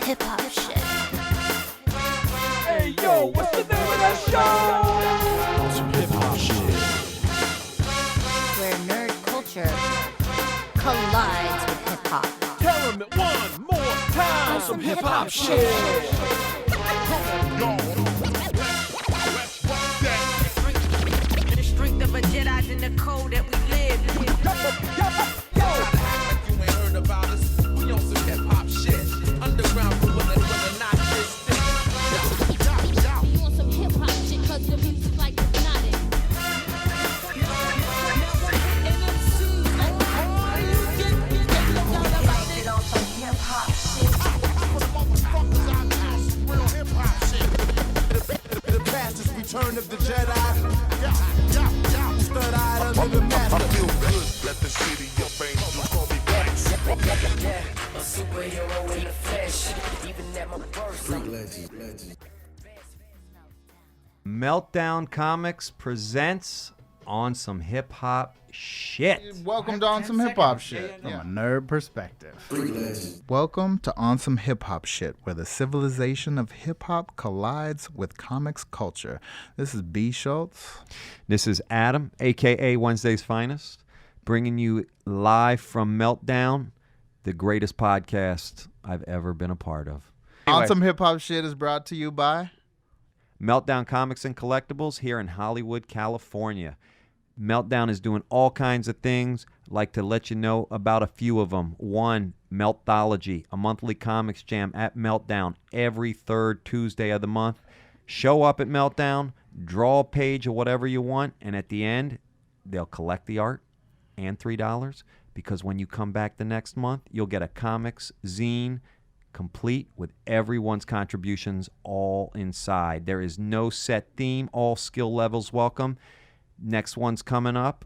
hip-hop shit. Hey, yo, what's the name of that show? On some hip-hop shit. Where nerd culture collides with hip-hop. Tell them it one more time. On Some hip-hop shit. The strength of a Jedi's in the code that we live. You ain't heard about us. We on some hip hop shit. Underground for whether not this thing. You want some hip hop shit cause the music like hypnotic. The past is return of the Jedi. Third-eyed under the master. I feel good. Let the city of angels call me black. A superhero in the flesh, even at my worst. Meltdown Comics presents On Some Hip Hop Shit. Welcome to On Some Hip Hop Shit from a nerd perspective. Welcome to On Some Hip Hop Shit, where the civilization of hip hop collides with comics culture. This is B. Schultz. This is Adam, a.k.a. Wednesday's Finest, bringing you live from Meltdown, the greatest podcast I've ever been a part of. On Some Hip Hop Shit is brought to you by Meltdown Comics and Collectibles here in Hollywood, California. Meltdown is doing all kinds of things. I'd like to let you know about a few of them. One, Meltology, a monthly comics jam at Meltdown every third Tuesday of the month. Show up at Meltdown, draw a page of whatever you want, and at the end, they'll collect the art and $3 because when you come back the next month, you'll get a comics zine complete with everyone's contributions all inside. There is no set theme, all skill levels welcome. Next one's coming up.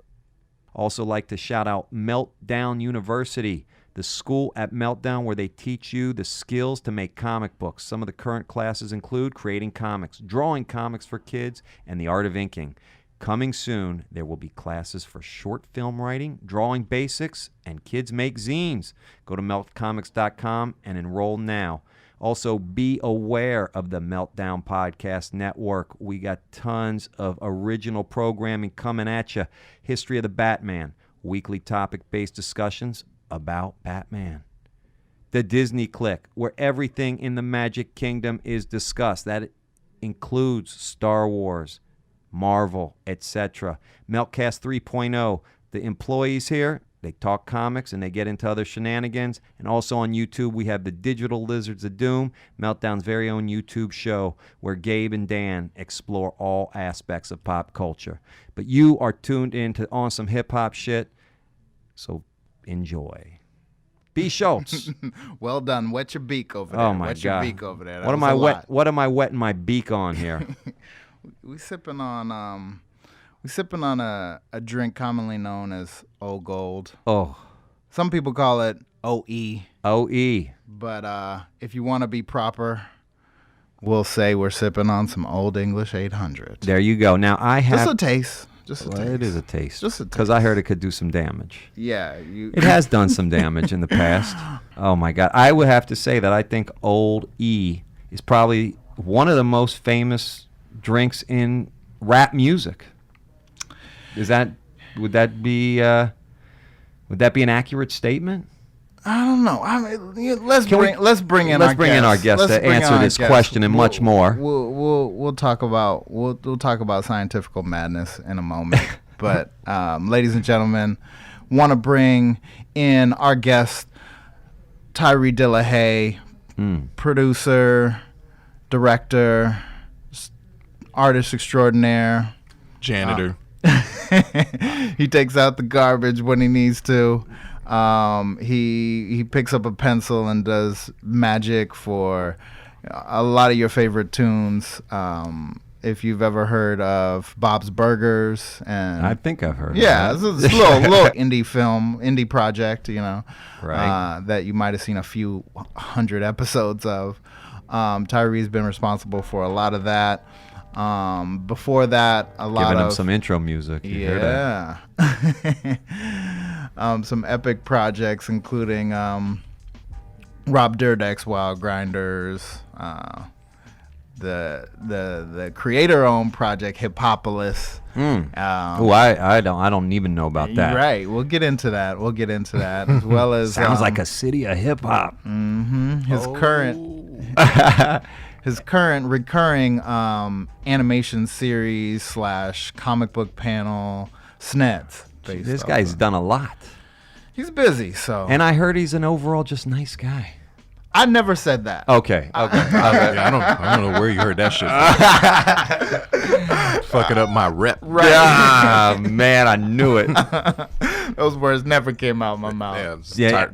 Also like to shout out Meltdown University, the school at Meltdown where they teach you the skills to make comic books. Some of the current classes include creating comics, drawing comics for kids, and the art of inking. Coming soon, there will be classes for short film writing, drawing basics, and kids make zines. Go to meltcomics.com and enroll now. Also, be aware of the Meltdown Podcast Network. We got tons of original programming coming at you. History of the Batman, weekly topic-based discussions about Batman. The Disney Click, where everything in the Magic Kingdom is discussed. That includes Star Wars, Marvel, etc. Meltcast 3.0, the employees here, they talk comics and they get into other shenanigans. And also on YouTube, we have the Digital Lizards of Doom, Meltdown's very own YouTube show where Gabe and Dan explore all aspects of pop culture. But you are tuned in to On Some Hip Hop Shit, so enjoy. B. Schultz. Well done. Wet your beak over there. Oh my Wet God. your beak over there. What am I wetting my beak on here? We sipping on a drink commonly known as Old Gold. Oh. Some people call it OE. OE. But if you want to be proper, we'll say we're sipping on some Old English 800. There you go. Now I have Just a taste. Just a well, taste. it is a taste. Just a taste. Because I heard it could do some damage. Yeah. It has done some damage in the past. Oh my God. I would have to say that I think Old E is probably one of the most famous drinks in rap music. Would that be an accurate statement? I don't know. I mean, let's bring in our guest to answer this question and much more. We'll talk about scientific madness in a moment. But ladies and gentlemen, want to bring in our guest, Tyree Dillihay, producer, director, artist extraordinaire, Janitor. He takes out the garbage when he needs to. He picks up a pencil and does magic for a lot of your favorite tunes. If you've ever heard of Bob's Burgers, and I think I've heard. Yeah, of it's a little indie project, right? That you might have seen a few hundred episodes of. Tyree's been responsible for a lot of that. Before that, Giving him some intro music. You heard that? Some epic projects, including Rob Dyrdek's Wild Grinders, the creator-owned project Hippopolis. I don't even know about that. Right, we'll get into that. As well as Sounds like a city of hip hop. His current recurring animation series / comic book panel, Sn'eads. This guy's done a lot. He's busy, so. And I heard he's an overall just nice guy. I never said that. Okay. Yeah, I don't know where you heard that shit from. Fucking up my rep. Right. Ah, man, I knew it. Those words never came out of my mouth.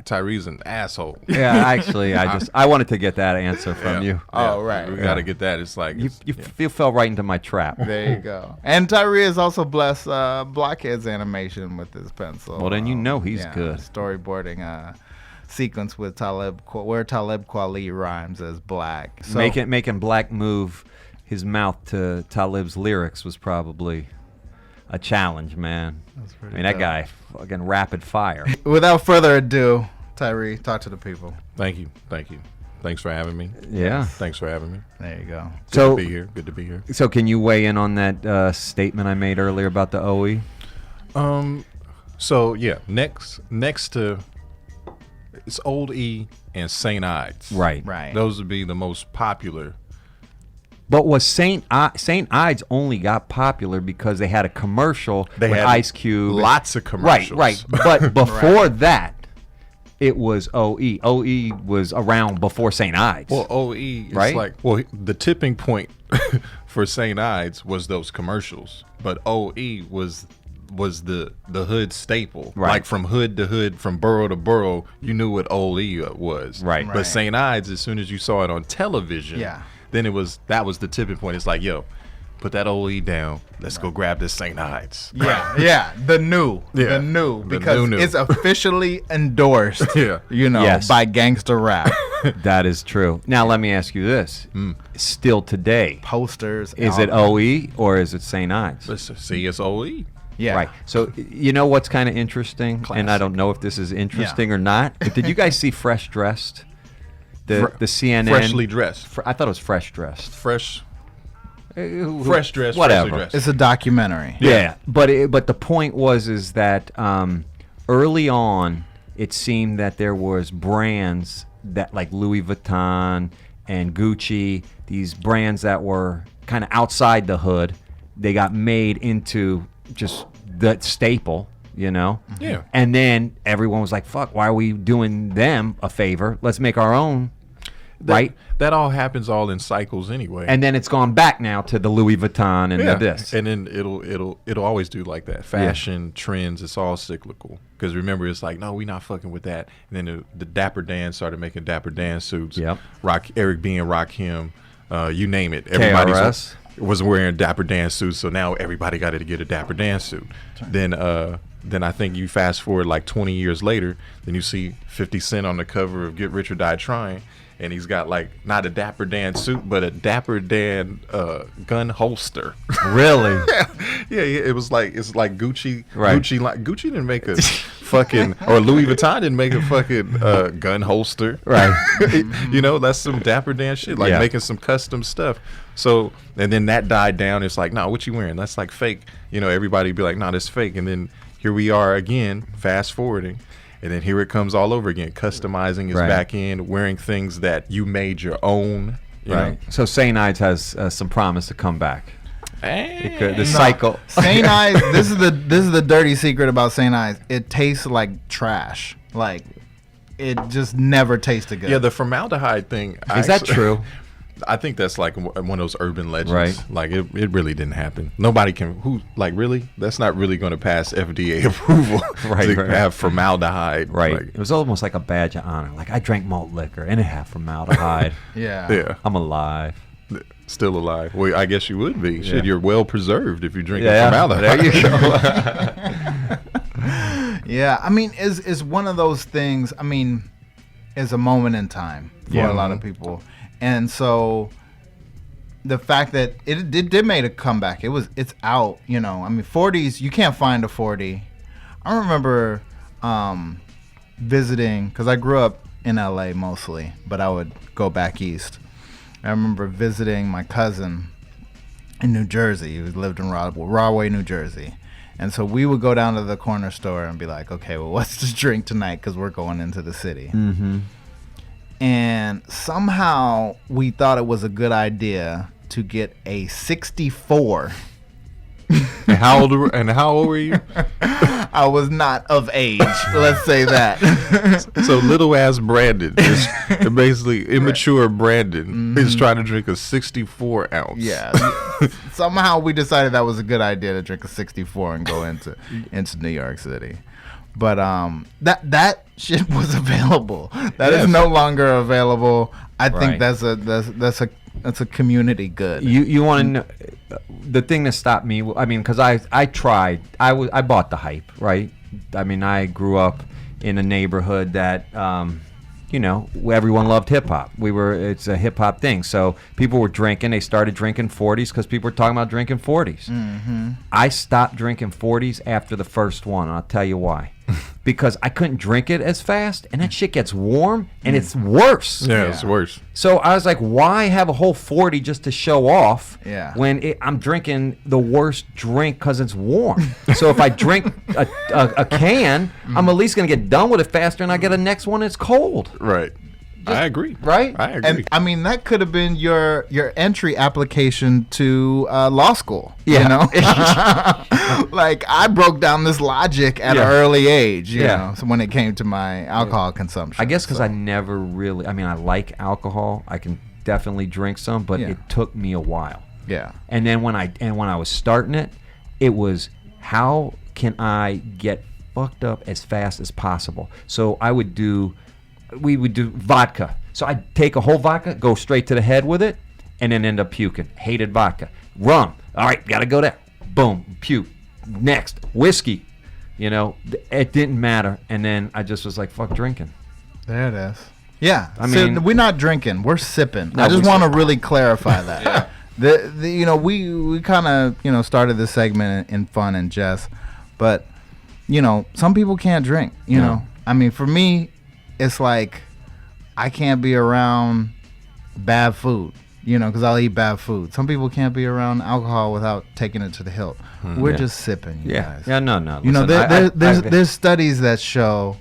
Tyree's an asshole. Yeah, actually, I wanted to get that answer from you. Oh, right. We got to get that. It's like... You fell right into my trap. There you go. And Tyree has also blessed Blockhead's animation with his pencil. Well, then you know he's good. Storyboarding sequence with where Talib Kweli rhymes as black. So, Making Black move his mouth to Talib's lyrics was probably a challenge, man. That guy, fucking rapid fire. Without further ado, Tyree, talk to the people. Thank you. Thanks for having me. Yeah. Thanks for having me. There you go. Good to be here. So can you weigh in on that statement I made earlier about the OE? So yeah, next to it's Old E and Sn'eads. Right. Those would be the most popular. But was Sn'eads only got popular because they had a commercial with Ice Cube? Lots of commercials. Right. But before that, it was OE. OE was around before Sn'eads. Well, OE is right? the tipping point for Sn'eads was those commercials, but OE was the hood staple. Right. Like from hood to hood, from borough to borough, you knew what OE was. Right. But Sn'eads, as soon as you saw it on television, then that was the tipping point. It's like, yo, put that OE down. Let's go grab this Sn'eads. The new, because it's officially endorsed. By gangster rap. That is true. Now let me ask you this: still today, posters. Is it OE or is it Sn'eads? Let's see, it's OE. Yeah. Right. So you know what's kind of interesting, and I don't know if this is interesting or not. But did you guys see Fresh Dressed? The CNN Freshly Dressed. I thought it was Fresh Dressed. Fresh Dressed. Whatever. Freshly Dressed. It's a documentary. Yeah. But the point was that early on, it seemed that there was brands that like Louis Vuitton and Gucci, these brands that were kind of outside the hood, they got made into just the staple, Yeah. And then everyone was like, fuck, why are we doing them a favor? Let's make our own. Right? That all happens all in cycles anyway. And then it's gone back now to the Louis Vuitton and the this. And then it'll always do like that. Fashion, trends, it's all cyclical. Because remember, it's like, no, we not fucking with that. And then the Dapper Dan started making Dapper Dan suits. Yep. Eric B. and Rakim, you name it. Everybody KRS. was wearing Dapper Dan suits, so now everybody got to get a Dapper Dan suit. Then I think you fast forward like 20 years later, then you see 50 Cent on the cover of Get Rich or Die Trying, and he's got like not a Dapper Dan suit, but a Dapper Dan gun holster. Really? Yeah. It's like Gucci. Right. Gucci didn't make a fucking, or Louis Vuitton didn't make a fucking gun holster. Right. That's some Dapper Dan shit, like making some custom stuff. So, and then that died down. It's like, nah, what you wearing? That's like fake. Everybody be like, nah, that's fake. And then here we are again, fast forwarding. And then here it comes all over again. Customizing is back in, wearing things that you made your own. You know? So Sn'eads has some promise to come back. The cycle. Sn'eads. This is the dirty secret about Sn'eads. It tastes like trash. Like it just never tasted good. Yeah, the formaldehyde thing. Is that true? I think that's like one of those urban legends. Right. Like it really didn't happen. Nobody can really? That's not really going to pass FDA approval to have formaldehyde. Right. Like, it was almost like a badge of honor. Like I drank malt liquor and it had formaldehyde. Yeah. I'm alive. Still alive. Well, I guess you would be. Shit, you're well preserved if you drink There formaldehyde. you go. Yeah, I mean, it's one of those things. I mean, it's a moment in time for a lot of people. And so the fact that it did make a comeback, it's out, I mean, 40s, you can't find a 40. I remember visiting, because I grew up in LA mostly, but I would go back east. I remember visiting my cousin in New Jersey. He lived in Rahway, New Jersey. And so we would go down to the corner store and be like, okay, well, what's to drink tonight? Because we're going into the city. Mm-hmm. And somehow we thought it was a good idea to get a 64. And how old were you? I was not of age. Let's say that. So little ass Brandon, is basically immature Brandon, is trying to drink a 64 ounce. Yeah. Somehow we decided that was a good idea to drink a 64 and go into New York City. But that shit was available. That is no longer available. I think that's a community good. You want to know the thing that stopped me? I mean, because I tried. I bought the hype, right? I mean, I grew up in a neighborhood that everyone loved hip hop. It's a hip hop thing. So people were drinking. They started drinking 40s because people were talking about drinking 40s. Mm-hmm. I stopped drinking 40s after the first one. And I'll tell you why. Because I couldn't drink it as fast, and that shit gets warm, and it's worse. Yeah, it's worse. So I was like, why have a whole 40 just to show off when I'm drinking the worst drink because it's warm? So if I drink a can, I'm at least going to get done with it faster, and I get a next one that's cold. Right. I agree. Right? I agree. And I mean, that could have been your entry application to law school. Yeah. You know? Like, I broke down this logic at an early age, you know, so when it came to my alcohol consumption. I guess because I never really, I like alcohol. I can definitely drink some, but it took me a while. Yeah. And then when I was starting it, it was, how can I get fucked up as fast as possible? So we would do vodka. So I'd take a whole vodka, go straight to the head with it, and then end up puking. Hated vodka. Rum. All right, gotta go there. Boom, puke. Next, whiskey. It didn't matter. And then I just was like, fuck drinking. There it is. Yeah. I mean, we're not drinking. We're sipping. No, I just want to really clarify that. We kind of started this segment in fun and jest, but some people can't drink. You know, I mean, for me, it's like I can't be around bad food, because I'll eat bad food. Some people can't be around alcohol without taking it to the hilt. We're just sipping, you guys. Yeah, no. Listen, there's studies that show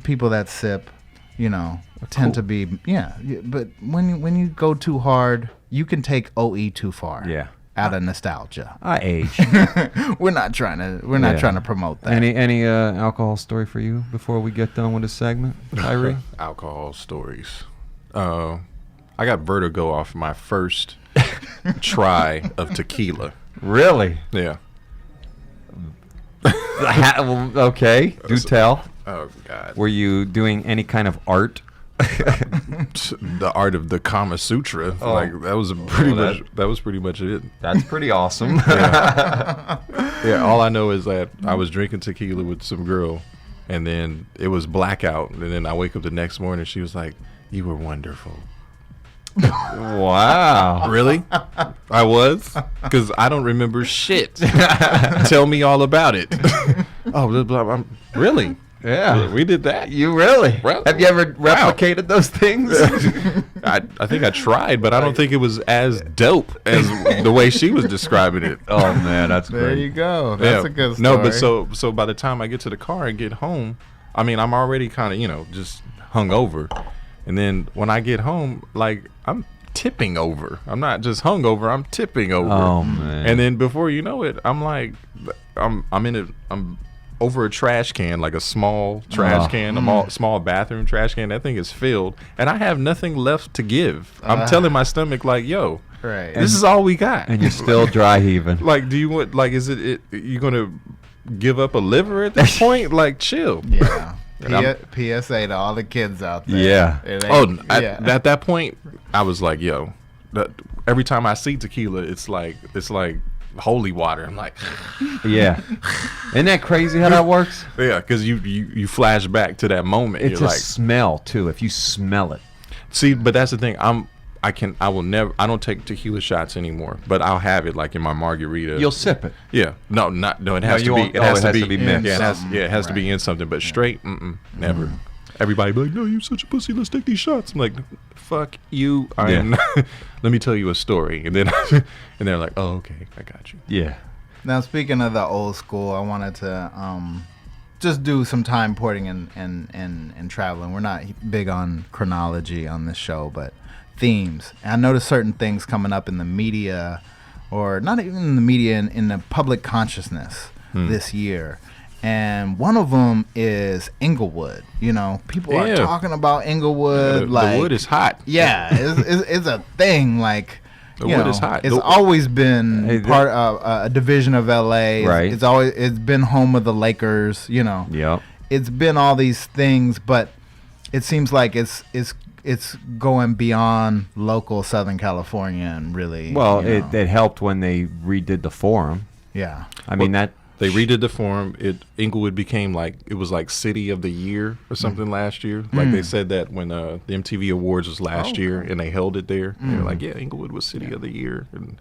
people that sip, tend to be, but when you go too hard, you can take OE too far. Yeah. Out of nostalgia. I age. We're not trying to promote that. Any alcohol story for you before we get done with this segment, Tyree? Alcohol stories. I got vertigo off my first try of tequila. Really? Yeah. Okay. Do tell. Oh God. Were you doing any kind of art? The art of the Kama Sutra. That was pretty much it. That's pretty awesome. Yeah, all I know is that I was drinking tequila with some girl, and then it was blackout, and then I wake up the next morning, she was like, "You were wonderful." Wow. Really? I was? Because I don't remember shit. Tell me all about it. Oh, blah, blah, really? Yeah. We did that. You really? Well, have you ever replicated those things? I think I tried, but I don't think it was as dope as the way she was describing it. Oh, man, that's great. There you go. That's a good story. No, but so by the time I get to the car and get home, I mean, I'm already kind of, just hungover. And then when I get home, like, I'm tipping over. I'm not just hungover, I'm tipping over. Oh, man. And then before you know it, I'm like, I'm over a trash can, like a small trash can, a small bathroom trash can. That thing is filled, and I have nothing left to give. I'm telling my stomach, like, yo, this is all we got. And you're still dry heaving. Like, do you want, like, is it you gonna give up a liver at this point? Like, chill. Yeah. PSA to all the kids out there. Yeah. At that point, I was like, yo, every time I see tequila, it's like holy water. I'm like, yeah. Isn't that crazy how that works? Yeah, because you flash back to that moment. It's You're a like, smell too. If you smell it. See, but that's the thing. I don't take tequila shots anymore, but I'll have it like in my margarita. You'll sip it. Yeah. No, it has to be. It has to be mixed. Yeah, it has to be in something. But straight, never. everybody be like, no, you such a pussy. Let's take these shots. I'm like, fuck you. Let me tell you a story. And then and they're like, oh, okay, I got you. Yeah. Now, speaking of the old school, I wanted to just do some time porting and traveling. We're not big on chronology on this show, but themes. And I noticed certain things coming up in the media, or not even in the media, in the public consciousness this year. And one of them is Inglewood. You know, people are talking about Inglewood. The wood is hot. Yeah, it's a thing. Like, the wood is hot. It's always been part of a division of LA. Right. It's been home of the Lakers. You know. Yep. It's been all these things, but it seems like it's going beyond local Southern California and really. Well, it helped when they redid the Forum. Yeah. I mean that. They redid the Forum. Inglewood became like City of the Year or something last year. Like they said that when the MTV Awards was last year and they held it there. They were like, yeah, Inglewood was City of the Year. And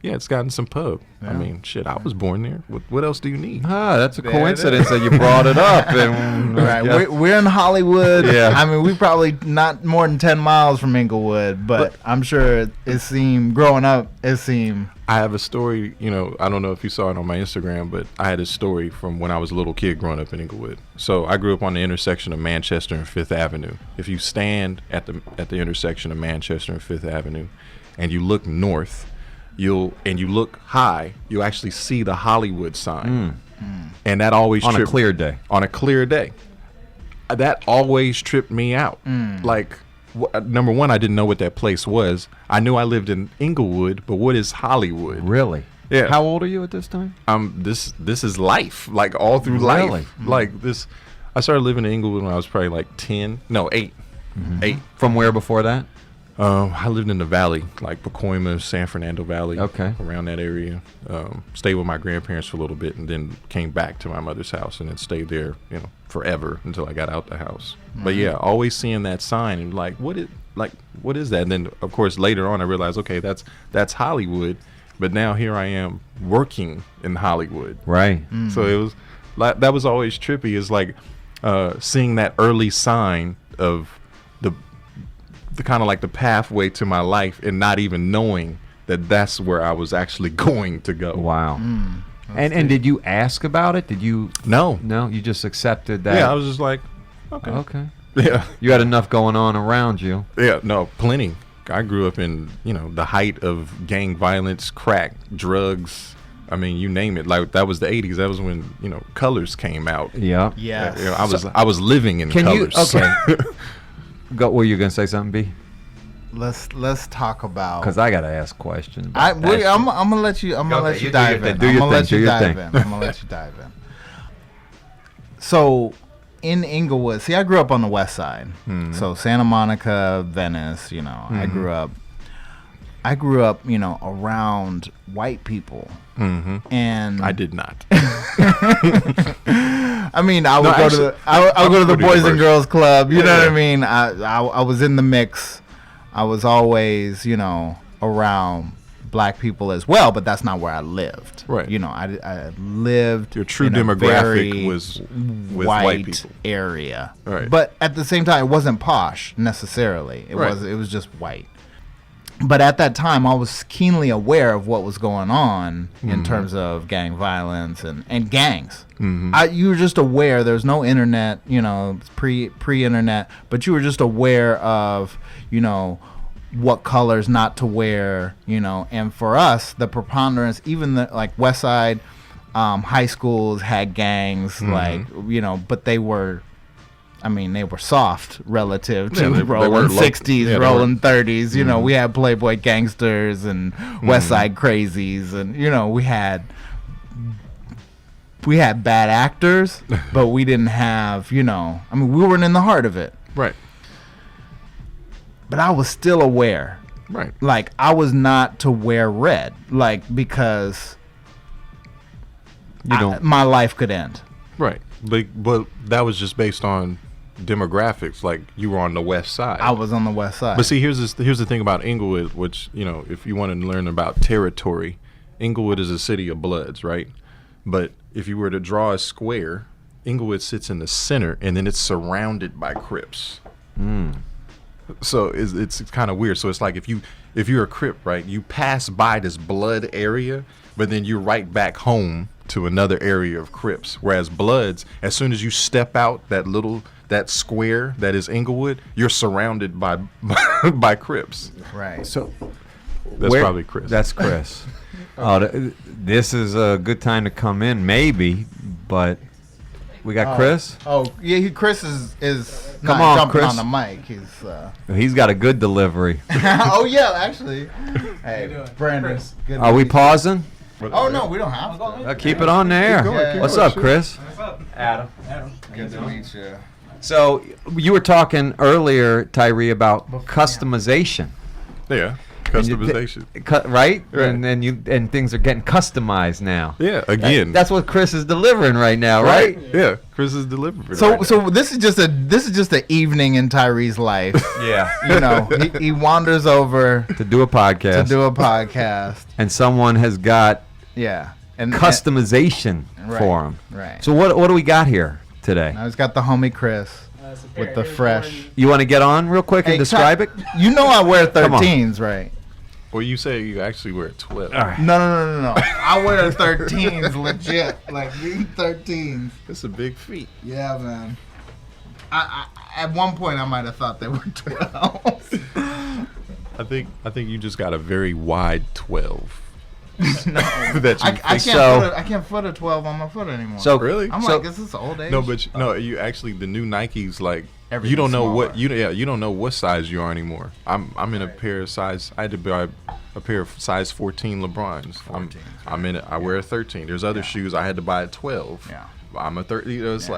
yeah, it's gotten some pub. Yeah. I mean, shit, I was born there. What else do you need? That's a coincidence that you brought it up. And, right. We're in Hollywood. Yeah. I mean, we probably not more than 10 miles from Inglewood, but I'm sure growing up, it seemed. I have a story, I don't know if you saw it on my Instagram, but I had a story from when I was a little kid growing up in Inglewood. So I grew up on the intersection of Manchester and Fifth Avenue. If you stand at the intersection of Manchester and Fifth Avenue and you look north, you look high, you actually see the Hollywood sign. And that always on a clear day. On a clear day. That always tripped me out. Like, number one, I didn't know what that place was. I knew I lived in Inglewood, but what is Hollywood? Really? Yeah. How old are you at this time? This is life, like all through life. Like this, I started living in Inglewood when I was probably like 8. 8. From where before that? I lived in the valley, like Pacoima, San Fernando Valley. Okay. Around that area. Stayed with my grandparents for a little bit and then came back to my mother's house and then stayed there, forever until I got out the house. But yeah, always seeing that sign and like, what is that? And then of course later on I realized, okay, that's Hollywood. But now here I am working in Hollywood. Right. So it was like, that was always trippy, is like seeing that early sign of the kind of like the pathway to my life and not even knowing that that's where I was actually going to go. Wow. And did you ask about it? Did you? No, you just accepted that. Yeah, I was just like, okay. Yeah, you had enough going on around you. Yeah, no, plenty. I grew up in the height of gang violence, crack, drugs. I mean, you name it. Like, that was the 80s. That was when Colors came out. Yeah. Yeah. I was living in Colors. Okay. Were you gonna say something, B? Let's talk about. Because I gotta ask questions. I'm gonna let you. I'm gonna let you dive in. I'm gonna let you dive in. So, in Inglewood, see, I grew up on the West Side. So Santa Monica, Venice. I grew up. Around white people. And I did not. I mean, I would go to the Boys and Girls Club. You know what I mean? I was in the mix. I was always, around black people as well, but that's not where I lived. Right. I lived. Your true demographic was with white people area. Right. But at the same time, it wasn't posh necessarily. It was just white. But at that time, I was keenly aware of what was going on in terms of gang violence and gangs. You were just aware. There's no internet, pre-internet, but you were just aware of, what colors not to wear, And for us, the preponderance, even the West Side high schools had gangs, but they were. They were soft relative to rolling 60s, rolling 30s. We had Playboy Gangsters and West Side Crazies, and we had bad actors, but we didn't have, we weren't in the heart of it. Right. But I was still aware. Right. Like, I was not to wear red, because my life could end. Right. But that was just based on demographics. Like, you were on the West Side. I was on the West Side. But see, here's the thing about Inglewood, which, if you want to learn about territory, Inglewood is a city of bloods, right? But if you were to draw a square Inglewood sits in the center, and then it's surrounded by Crips. So it's kind of weird. So it's like if you're a Crip, right, you pass by this blood area, but then you're right back home to another area of Crips. Whereas Bloods, as soon as you step out that square that is Inglewood, you're surrounded by by Crips. Right. So That's probably Chris. That's Chris. This is a good time to come in, maybe, but we got Chris. Oh yeah, Chris is Come not on, jumping Chris. on the mic. He's got a good delivery. Oh yeah, actually. Hey, Brandon. Good Are to we meet you. pausing? Oh no, we don't have to. Keep it on there. going, keep What's going, up, Chris? Adam. Good to meet you. So you were talking earlier, Tyree, about customization. Yeah, customization. Right? Right. And things are getting customized now. Yeah, again. That's what Chris is delivering right now, right? Yeah, Chris is delivering. So this is just an evening in Tyree's life. Yeah. You know, he wanders over To do a podcast. And someone has got and customization Right, for him. right. So what do we got here today? Now he's got the homie Chris with the fresh. You want to get on real quick and describe it? You know I wear Come on. 13s, right? Well, you say you actually wear 12. No. I wear 13s legit. Like these 13s. That's a big feat. Yeah, man. I at one point I might have thought they were 12. I think you just got a very wide 12. No. That you I can't foot a 12 on my foot anymore. So really? I'm like, is this old age? No, but you actually the new Nikes like you Everything's don't know smaller. what you don't know what size you are anymore. I'm in a pair of size. I had to buy a pair of size 14 LeBrons. I'm in it. I wear a 13. There's other shoes I had to buy at 12. Yeah. I'm a 30. You know, it's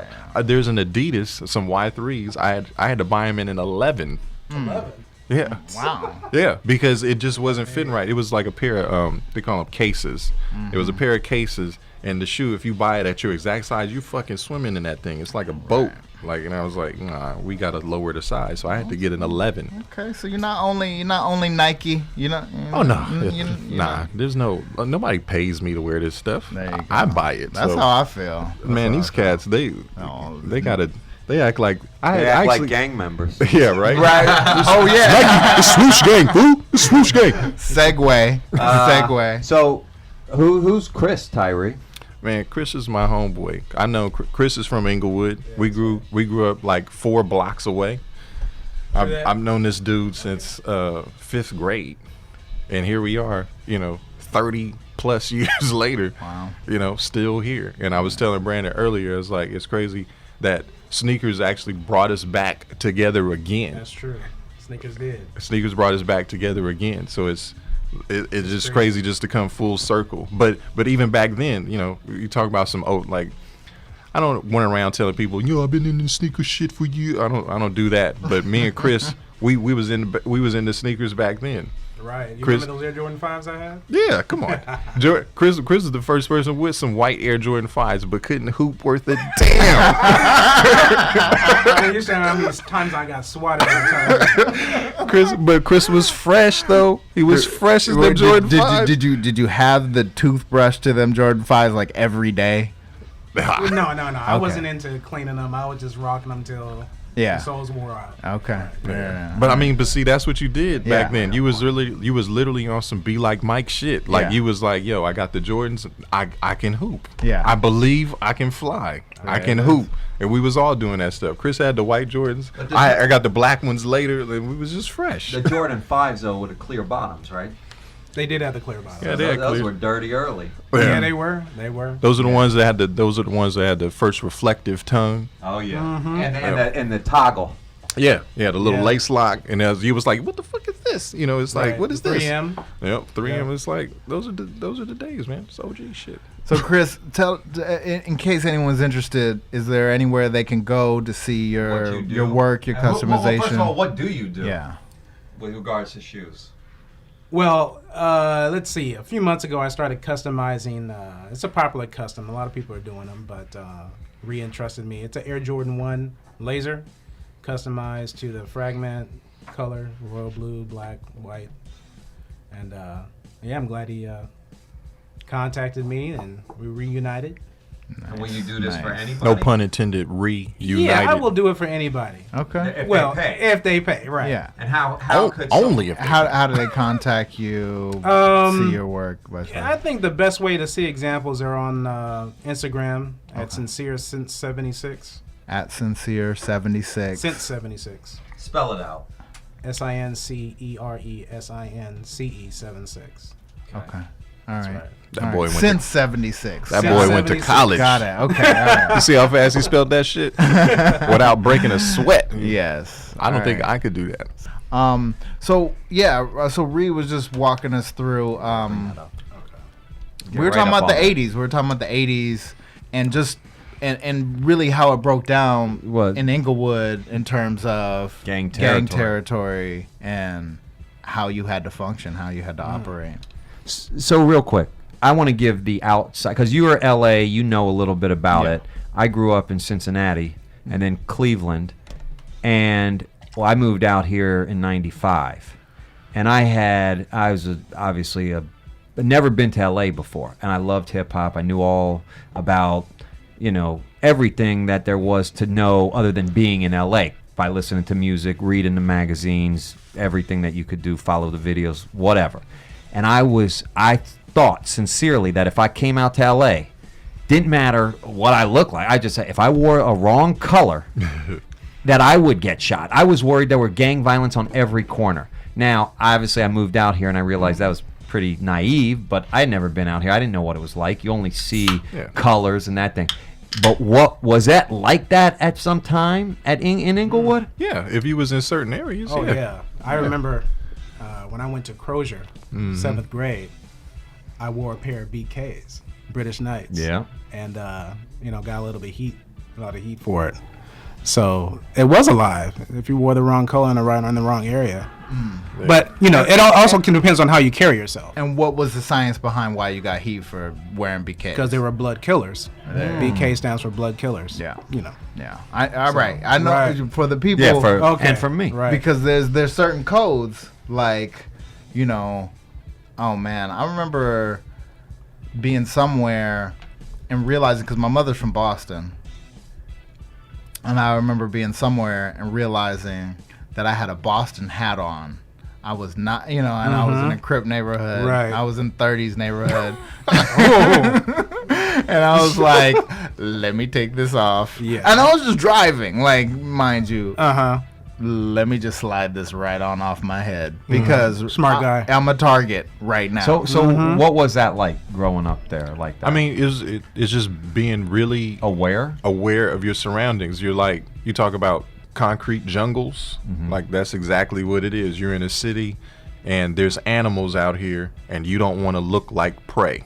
there's an Adidas, some Y3s. I had to buy them in an 11. 11. Yeah. Wow. Yeah, because it just wasn't fitting right. It was like a pair of they call them cases. It was a pair of cases, and the shoe, if you buy it at your exact size, you fucking swimming in that thing. It's like a boat. Like, and I was like, nah, we gotta lower the size, so I had to get an 11. Okay, so you're not only Nike. Oh no, nah. There's nobody pays me to wear this stuff. There you go. I buy it. That's so, how I feel. man, these cats, they gotta. They act like They act like gang members. Yeah, right. Right. Oh yeah. The swoosh gang. Who? The swoosh gang. Segue. So who's Chris, Tyree? Man, Chris is my homeboy. I know Chris is from Inglewood. We grew up like 4 blocks away. I've known this dude since 5th grade, and here we are. 30 plus years later. Wow. Still here. And I was telling Brandon earlier, it's crazy that sneakers actually brought us back together again. That's true. Sneakers did. Sneakers brought us back together again. So it's just crazy just to come full circle. But even back then, you talk about some old, like, I don't run around telling people, I've been in the sneaker shit for years. I don't do that. But me and Chris, we was in the sneakers back then. Right. You Chris- remember those Air Jordan 5s I had? Yeah, come on. Chris is the first person with some white Air Jordan 5s, but couldn't hoop worth a damn. I mean, you're saying how many times I got swatted at the time. Chris was fresh though. He was fresh as them Jordan 5s. Did you have the toothbrush to them Jordan 5s like every day? No. I wasn't into cleaning them. I was just rocking them till the soles wore out. Okay. Yeah. But see, that's what you did back Yeah. then. You was literally on some be like Mike shit. Like you was like, yo, I got the Jordans. I can hoop. Yeah. I believe I can fly. I can hoop. And we was all doing that stuff. Chris had the white Jordans. I got the black ones later. And we was just fresh. The Jordan 5s, though, with the clear bottoms, right? They did have the clear bottom. Yeah, they had Those clear. were dirty early. Yeah, they were. Those are the ones that had the first reflective tongue. Oh, yeah. And the toggle. Yeah, the little Yeah. lace lock, and he was like, "What the fuck is this?" It's like, Right. "What is The this?" 3M. Yep, 3M. It's like those are the days, man. It's OG shit. So Chris, tell in case anyone's interested, is there anywhere they can go to see your work, your customization? Well, first of all, what do you do? Yeah. With regards to shoes. Well, let's see. A few months ago, I started customizing. It's a popular custom. A lot of people are doing them, but re-entrusted me. It's an Air Jordan 1 laser, customized to the fragment color, royal blue, black, white. And I'm glad he contacted me, and we reunited. And will you do this for anybody? No pun intended. Reunited. Yeah, I will do it for anybody. Okay. If Well, they pay. if they pay, right. Yeah. And how could Only if How do they contact you? See your work? I think the best way to see examples are on Instagram at Sincere76. At Sincere76. Since76. spell it out? SINCERESINCE76. Okay. All right. right. That boy went Since 76. That Since boy went to 76. college. Got it. Okay. All right. You see how fast he spelled that shit without breaking a sweat? Yes. I don't All think right. I could do that. So Ree was just walking us through. We were talking about the 80s. We were talking about the 80s and just and really how it broke down in Inglewood in terms of Gang territory and how you had to function, how you had to operate. So real quick, I want to give the outside, because you are LA, you know a little bit about it. I grew up in Cincinnati and then Cleveland, and I moved out here in '95, and I was obviously never been to LA before, and I loved hip hop. I knew all about everything that there was to know other than being in LA by listening to music, reading the magazines, everything that you could do, follow the videos, whatever. And I thought sincerely that if I came out to LA, didn't matter what I looked like. I just said if I wore a wrong color, that I would get shot. I was worried there were gang violence on every corner. Now, obviously, I moved out here and I realized that was pretty naive, but I'd never been out here. I didn't know what it was like. You only see colors and that thing. But what was that like that at some time in Inglewood? Yeah, if you was in certain areas. Oh, yeah. I remember when I went to Crozier, 7th grade, I wore a pair of BKs, British Knights. Yeah. And, got a lot of heat for it. So it was alive if you wore the wrong color in the wrong area. But, it also depends on how you carry yourself. And what was the science behind why you got heat for wearing BK? Because they were blood killers. BK stands for blood killers. Yeah. Yeah. Right. I know for the people. Yeah, and for me. Right. Because there's certain codes like, oh man, I remember being somewhere and realizing, because my mother's from Boston, and I remember being somewhere and realizing that I had a Boston hat on. I was not, and I was in a Crip neighborhood. Right. I was in 30s neighborhood. And I was like, let me take this off. Yeah. And I was just driving, like, mind you. Uh-huh. Let me just slide this right on off my head because Smart guy. I'm a target right now. So what was that like growing up there like that? I mean, it's just being really aware of your surroundings. You're like, you talk about concrete jungles, like that's exactly what it is. You're in a city and there's animals out here and you don't want to look like prey.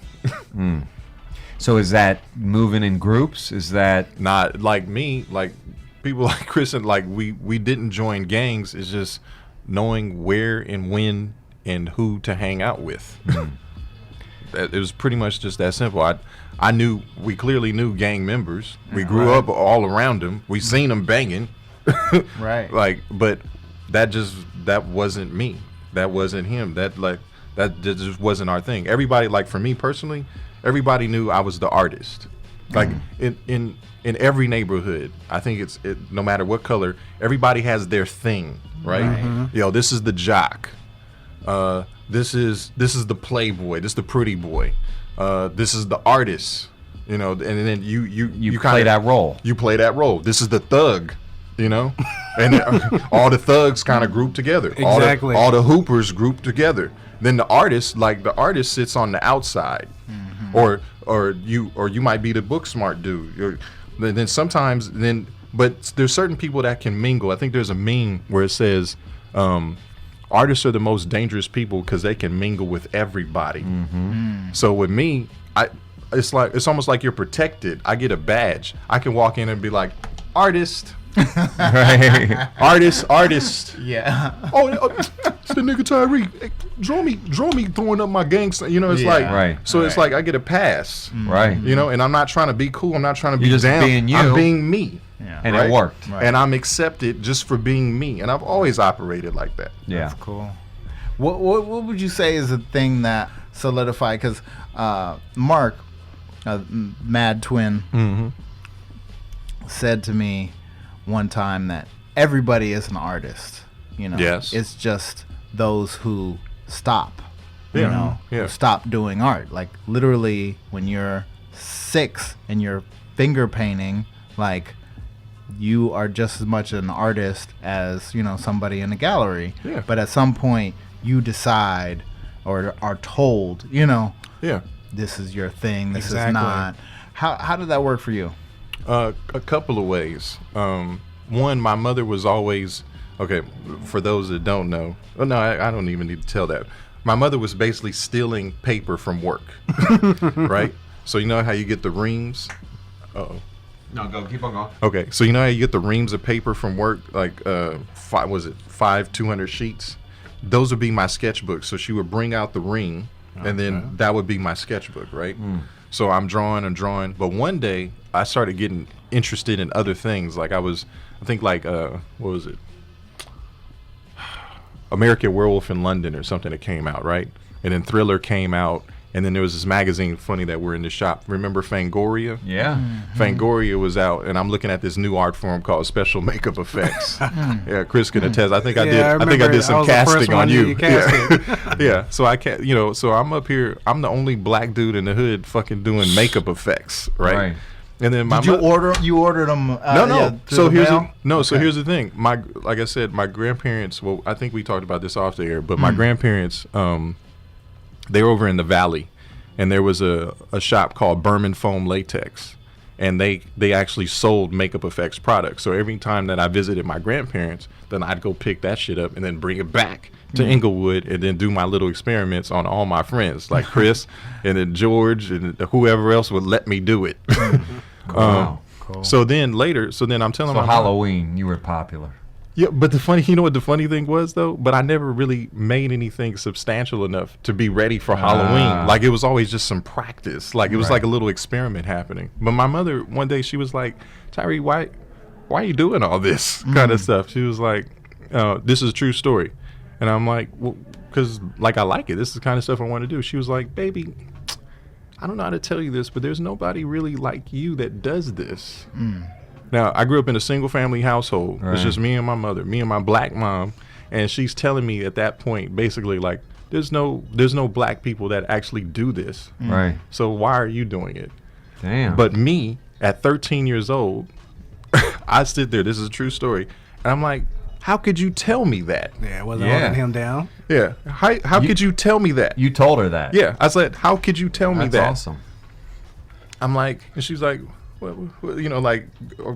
So is that moving in groups? Is that not like me, like people like Chris, and like we didn't join gangs. It's just knowing where and when and who to hang out with. It was pretty much just that simple. We clearly knew gang members. We grew up all around them. We seen them banging. Right. Like, but that wasn't me. That wasn't him. That just wasn't our thing. Everybody, like for me personally, everybody knew I was the artist. Like in every neighborhood, I think it's no matter what color, everybody has their thing, right? This is the jock. This is the playboy. This is the pretty boy. This is the artist. And then you play that role. You play that role. This is the thug. And all the thugs kind of group together. Exactly. All the hoopers group together. Then the artist sits on the outside, or you might be the book smart dude. Then sometimes but there's certain people that can mingle. I think there's a meme where it says, artists are the most dangerous people because they can mingle with everybody. So with me, it's almost like you're protected. I get a badge. I can walk in and be like, artist. right? Artist. Yeah. Oh, it's the nigga Tyree. Hey, draw me throwing up my gangster. It's like, right. So it's like I get a pass, right? And I'm not trying to be cool. I'm not trying to be just down. being you. I'm being me. Yeah. And it worked. Right. And I'm accepted just for being me. And I've always operated like that. Yeah. That's cool. What would you say is the thing that solidified? Because Mark, Mad Twin, said to me one time that everybody is an artist. You know, Yes. it's just those who stop. You Yeah. know, Yeah. who stop doing art. Like literally, when you're 6 and you're finger painting, like you are just as much an artist as, you know, somebody in a gallery. Yeah. But at some point, you decide or are told, you know, Yeah. this is your thing, this Exactly. is not. How did that work for you? A couple of ways. One, my mother was always, okay, for those that don't know, oh no, I don't even need to tell that. My mother was basically stealing paper from work, right? So you know how you get the reams? Uh-oh. No, go. Keep on going. Okay, so you know how you get the reams of paper from work, like, five 200 sheets? Those would be my sketchbooks. So she would bring out the ream, and then that would be my sketchbook, right? So I'm drawing, but one day I started getting interested in other things. Like I think like, what was it? American Werewolf in London or something that came out, right? And then Thriller came out, and then there was this magazine, funny that we're in the shop. Remember Fangoria? Yeah. Fangoria was out, and I'm looking at this new art form called Special Makeup Effects. Yeah, Chris can attest. I think I did. I think I did some casting on you. Yeah. Yeah. So I can't. You know. So I'm up here. I'm the only black dude in the hood, fucking doing makeup effects, right? Right. And then my Did you ordered them? no. Yeah, So here's mail? So here's the thing. Like I said, my grandparents. Well, I think we talked about this off the air, but my grandparents, they were over in the valley, and there was a shop called Berman Foam Latex, and they actually sold makeup effects products. So every time that I visited my grandparents, then I'd go pick that shit up and then bring it back to Inglewood and then do my little experiments on all my friends, like Chris and then George and whoever else would let me do it. Wow. So then I'm telling So my mom, Halloween, you were popular. yeah, but you know what the funny thing was though? But I never really made anything substantial enough to be ready for Halloween. Like it was always just some practice. Like it was like a little experiment happening. But my mother, one day she was like, Tyree, why are you doing all this kind of stuff? She was like, this is a true story. And I'm like, well, because like I like it. This is the kind of stuff I want to do. She was like, baby, I don't know how to tell you this, but there's nobody really like you that does this. Now, I grew up in a single family household. Right. It's just me and my mother, me and my black mom. And she's telling me at that point, basically, like, there's no black people that actually do this. Right. So why are you doing it? Damn. But me, at 13 years old, I stood there. This is a true story. And I'm like, how could you tell me that? Yeah, wasn't Yeah. holding him down. Yeah. How could you tell me that? You told her that. Yeah. I said, how could you tell me That's that? awesome. I'm like, and she's like, well, you know, like,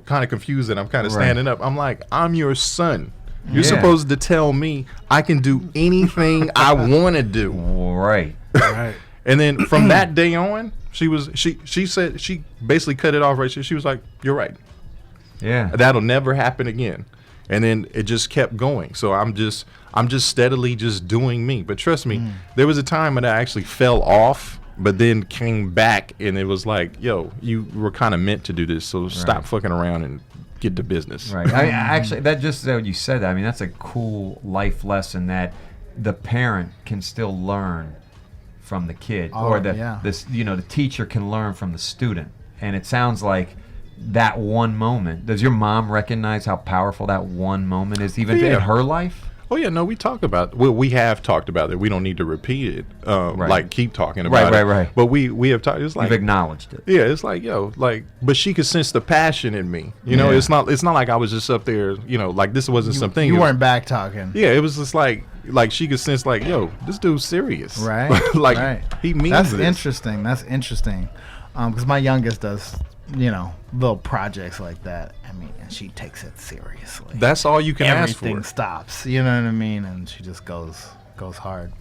kind of confused, and I'm kind of Right. standing up. I'm like, I'm your son. You're Yeah. supposed to tell me I can do anything I want to do. Right. Right. And then from that day on, she said, she basically cut it off right. She was like, you're right. Yeah. That'll never happen again. And then it just kept going. So I'm just steadily just doing me. But trust me, there was a time when I actually fell off, but then came back, and it was like, yo, you were kind of meant to do this. So stop fucking around and get to business. Right. I actually, that just when you said that, I mean, that's a cool life lesson that the parent can still learn from the kid, or the teacher can learn from the student. And it sounds like that one moment. Does your mom recognize how powerful that one moment is, even in her life? Oh yeah, no, we have talked about it. We don't need to repeat it. Right. Like keep talking about it. Right. But we have talked. It's like You've acknowledged it. yeah, it's like but she could sense the passion in me. You know, Yeah. it's not like I was just up there. You know, like this wasn't something. You weren't back talking. Yeah, it was just like she could sense like, yo, this dude's serious. Right. like right. he means That's this. interesting. That's interesting. Because my youngest does, little projects like that. I mean, and she takes it seriously. That's all you can ask Everything for. stops. You know what I mean? And she just goes hard.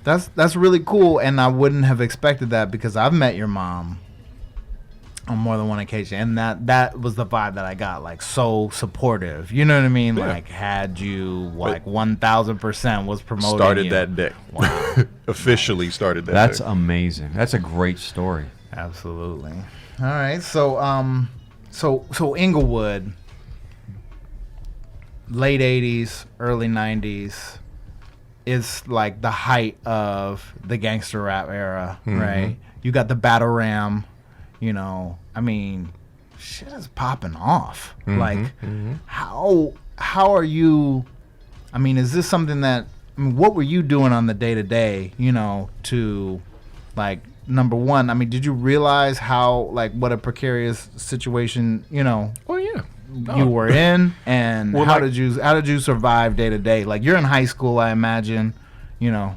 That's really cool, and I wouldn't have expected that because I've met your mom on more than one occasion, and that was the vibe that I got, like so supportive. You know what I mean? Yeah. Like had you 1,000% was promoting. Started you. that day. Wow. Officially started that. That's day. amazing. That's a great story. Absolutely. All right. So so Inglewood, late 80s, early 90s is like the height of the gangster rap era, right? You got the BatterRam you know, I mean, shit is popping off. Like, how are you? I mean, is this something that? I mean, what were you doing on the day to day? You know, to like number one. I mean, did you realize how like what a precarious situation? You know. Oh yeah. You were in, and Well, how like- did you survive day to day? Like you're in high school, I imagine. You know,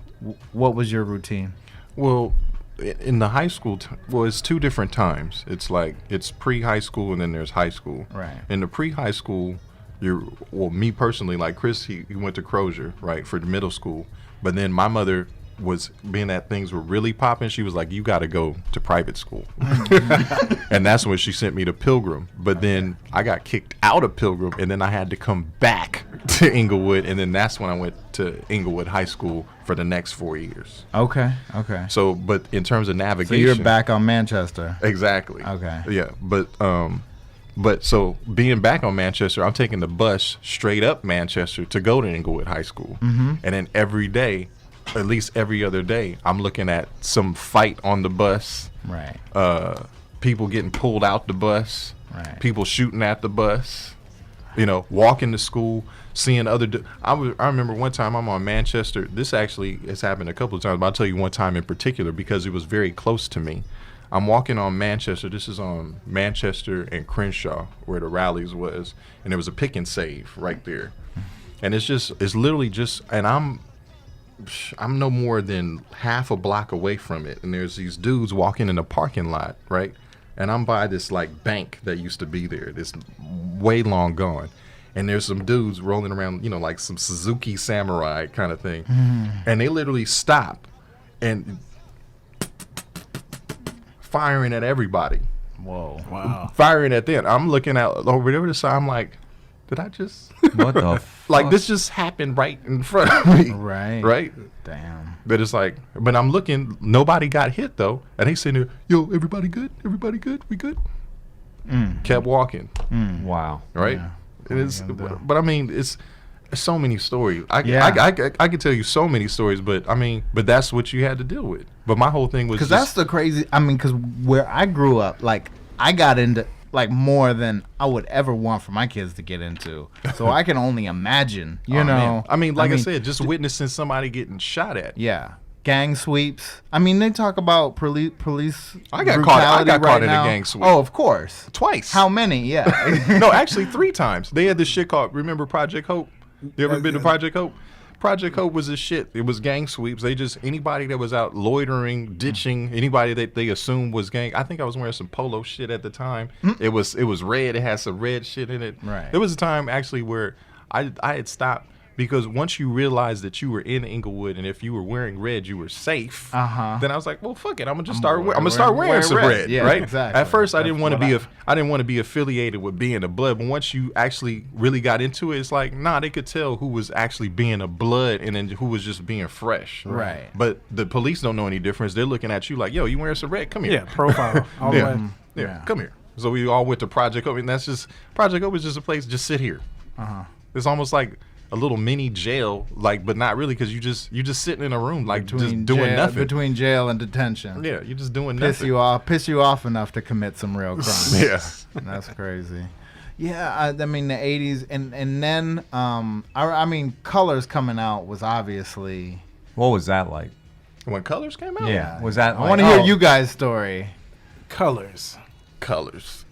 what was your routine? Well, in the high school, it's two different times. It's like it's pre-high school and then there's high school. Right. In the pre-high school, me personally, like Chris, he went to Crozier, right, for the middle school. But then my mother was being that things were really popping. She was like, "You got to go to private school," and that's when she sent me to Pilgrim. But then I got kicked out of Pilgrim, and then I had to come back to Inglewood, and then that's when I went to Inglewood High School for the next 4 years. Okay. So, but in terms of So navigation, you're back on Manchester. exactly. Okay. Yeah, but so being back on Manchester, I'm taking the bus straight up Manchester to go to Inglewood High School, and then every day, at least every other day, I'm looking at some fight on the bus. Right. People getting pulled out the bus. Right. People shooting at the bus. You know, walking to school, seeing other. I remember one time I'm on Manchester. This actually has happened a couple of times, but I'll tell you one time in particular because it was very close to me. I'm walking on Manchester. This is on Manchester and Crenshaw, where the rallies was, and there was a pick and save right there. And it's literally just, and I'm no more than half a block away from it, and there's these dudes walking in the parking lot, right? And I'm by this like bank that used to be there, this way long gone. And there's some dudes rolling around, you know, like some Suzuki Samurai kind of thing. And they literally stop and firing at everybody. Whoa. Wow. Firing at them. I'm looking out over the side. I'm like, did I just What the like this just happened right in front of me? Right. Right? Damn. But it's like, but I'm looking, nobody got hit though. And they sitting there, yo, everybody good? Everybody good? We good? Kept walking. Wow. Right? Yeah. It is, What are you gonna do? but I mean, it's so many stories. I could tell you so many stories, but I mean, but that's what you had to deal with. But my whole thing was Because that's the crazy. I mean, because where I grew up, like I got into like more than I would ever want for my kids to get into. So I can only imagine. You oh, know. man. I mean, like I said, just witnessing somebody getting shot at. Yeah. Gang sweeps. I mean, they talk about police. I got caught right in a now. gang sweep. Oh, of course. Twice. How many? Yeah. No, actually 3 times. They had this shit called, remember Project Hope? You ever been to Project Hope? Project Hope was this shit. It was gang sweeps. They just, anybody that was out loitering, ditching, anybody that they assumed was gang. I think I was wearing some polo shit at the time. It was red. It had some red shit in it. Right. There was a time actually where I had stopped because once you realized that you were in Inglewood and if you were wearing red, you were safe. Then I was like, well, fuck it. I'm gonna start wearing some red. Yeah, right? exactly. At first, I That's didn't want to what be I didn't want to be affiliated with being a blood, but once you actually really got into it, it's like, nah, they could tell who was actually being a blood and then who was just being fresh. Right. But the police don't know any difference. They're looking at you like, yo, you wearing some red? Come here. Yeah, profile all the way. Yeah, come here. So we all went to Project Hope, and that's just Project Hope was just a place. Just sit here. It's almost like a little mini jail, like, but not really, because you just sitting in a room, like just doing nothing. Between jail and detention. Yeah, you're just doing Piss nothing. you off enough to commit some real crimes. Yeah. That's crazy. Yeah, I mean the '80s, and then I mean Colors coming out was obviously. What was that like? When Colors came out. Yeah. Was that? I want to hear you guys' story. Colors. Colors.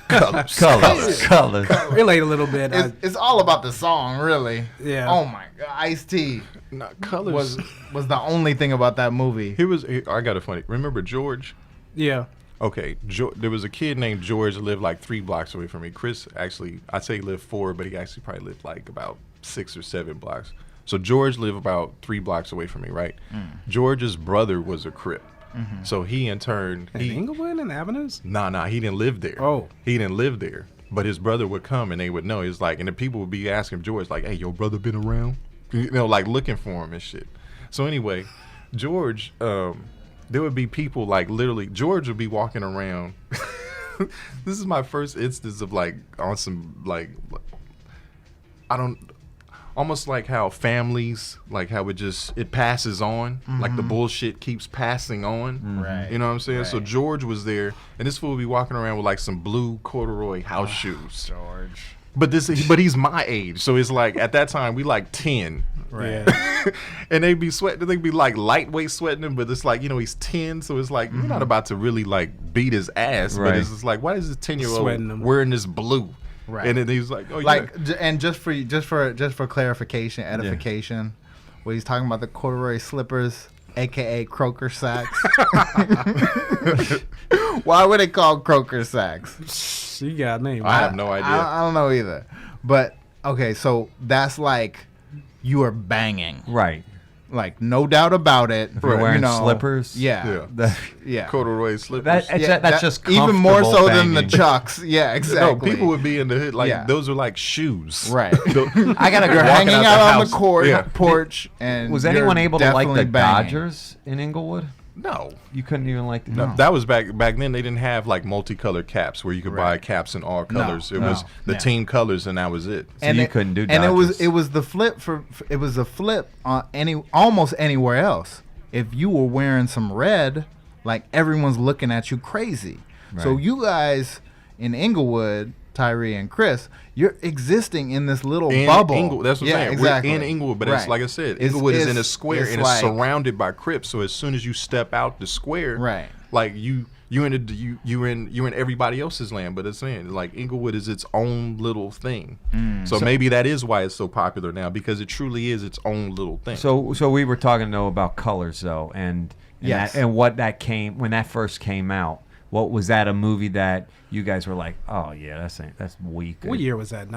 Colors. Relate a little bit. It's all about the song, really. Yeah. Oh my God, Ice-T No, Colors was the only thing about that movie. I got it funny. Remember George? Yeah. Okay, there was a kid named George that lived like 3 blocks away from me. Chris actually, I'd say he lived 4, but he actually probably lived like about 6 or 7 blocks. So George lived about 3 blocks away from me, right? George's brother was a Crip. So he in turn... Inglewood and Avenues? Nah, he didn't live there. Oh. He didn't live there. But his brother would come and they would know. It's like, and the people would be asking George, like, hey, your brother been around? You know, like looking for him and shit. So anyway, George, there would be people like literally, George would be walking around. This is my first instance of like on some like, almost like how families, like how it passes on, like the bullshit keeps passing on. Right. You know what I'm saying? So Right. George was there, and this fool would be walking around with like some blue corduroy house shoes. George. But he's my age, so it's like at that time we like 10. Right. And they'd be sweating. They'd be like lightweight sweating him, but it's like, he's 10, so it's like you're not about to really like beat his ass. But Right. it's just like, why is this 10-year-old Sweating him. wearing this blue? Right. And then he's like, oh, And just for clarification, edification, what he's talking about, the corduroy slippers, aka croaker sacks. Why would it call croaker sacks? You got me. I have no idea. I don't know either. But okay, so that's like you are banging, Right. like no doubt about it. If you're wearing slippers. Yeah. That- Yeah. corduroy slippers. that's just even more so comfortable than the banging. chucks. Yeah, exactly. No, people would be in the hood like Yeah. those are like shoes. Right. I gotta You're go. hanging out out the on house. the court Yeah. porch, and Was you're anyone able to like definitely the banging. Dodgers in Inglewood? No. You couldn't even like the. No, that was back then. They didn't have like multicolored caps where you could buy Right. caps in all colors. It no, was the yeah. team colors, and that was it. So you couldn't do And Dodgers. it was the flip it was a flip on almost anywhere else. If you were wearing some red, like everyone's looking at you crazy. So Right. you guys in Inglewood, Tyree and Chris, you're existing in this little In bubble. Inglewood, that's what yeah, I'm saying. Exactly. We're in Inglewood, but it's Right. like I said, It's- Inglewood is in a it's- square it's and like- it's surrounded by Crips. So as soon as you step out the square, Right. like you're in everybody else's land. But it's saying like Inglewood is its own little thing. So maybe that is why it's so popular now, because it truly is its own little thing. So we were talking though about colors though, and Yes. and what that came when that first came out. What was that a movie that you guys were like, oh yeah, that's weak? What year was that?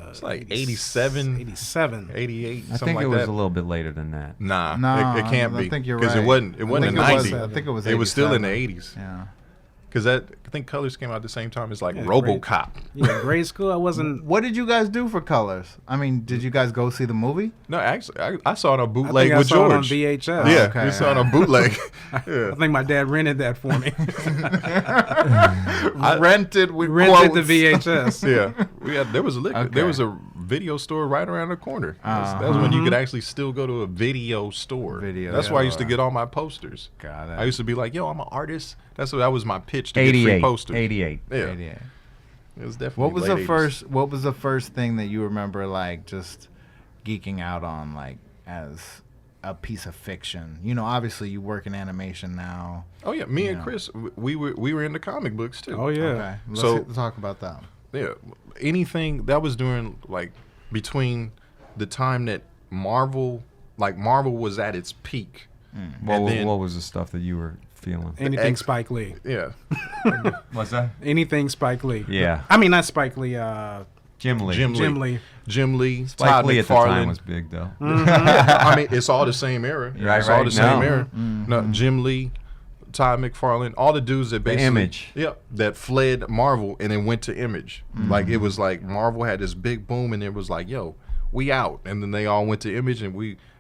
It's like 87, 87. 88, I something think like it was that. a little bit later than that. Nah, No, it can't I be. think you're Because right. it wasn't I in think the it was- 90s. I think it was It was still in the 87. 80s. Yeah. Because I think Colors came out at the same time as like Yeah, RoboCop. Yeah, grade school. I wasn't. What did you guys do for colors? I mean, did you guys go see the movie? No, actually, I saw it on I bootleg think I with saw it on George. VHS. Yeah, Okay, we saw it on bootleg. Yeah. I think my dad rented that for me. Rented with Rented quotes. the VHS. Yeah, there was a Okay. there was a video store right around the corner. That was when you could actually still go to a video store. Video That's where I used to store. get all my posters. Got it. I used to be like, "Yo, I'm an artist." That was my pitch to get free 88. posters. 88. Yeah, 88. it was definitely. What was late the 80s. first? What was the first thing that you remember, like, just geeking out on, like, as a piece of fiction? You know, obviously you work in animation now. Oh yeah, me and Yeah. Chris, we were into comic books too. Oh yeah. Okay, let's talk about that. Yeah, anything that was during like between the time that Marvel was at its peak. What, then- what was the stuff that you were feeling? Anything X- Spike Lee. Yeah, What's that? Anything Spike Lee. Yeah. I mean, not Spike Lee. Jim Lee. Jim Lee. Jim Lee, Spike Todd Lee at the time McFarlane. was big though. I mean, it's all the same era. Right, it's all right, the same no. era. No, Jim Lee, Todd McFarlane, all the dudes that basically Image. Yep, that fled Marvel and then went to Image. Like it was like Marvel had this big boom and it was like, yo, we out, and then they all went to Image and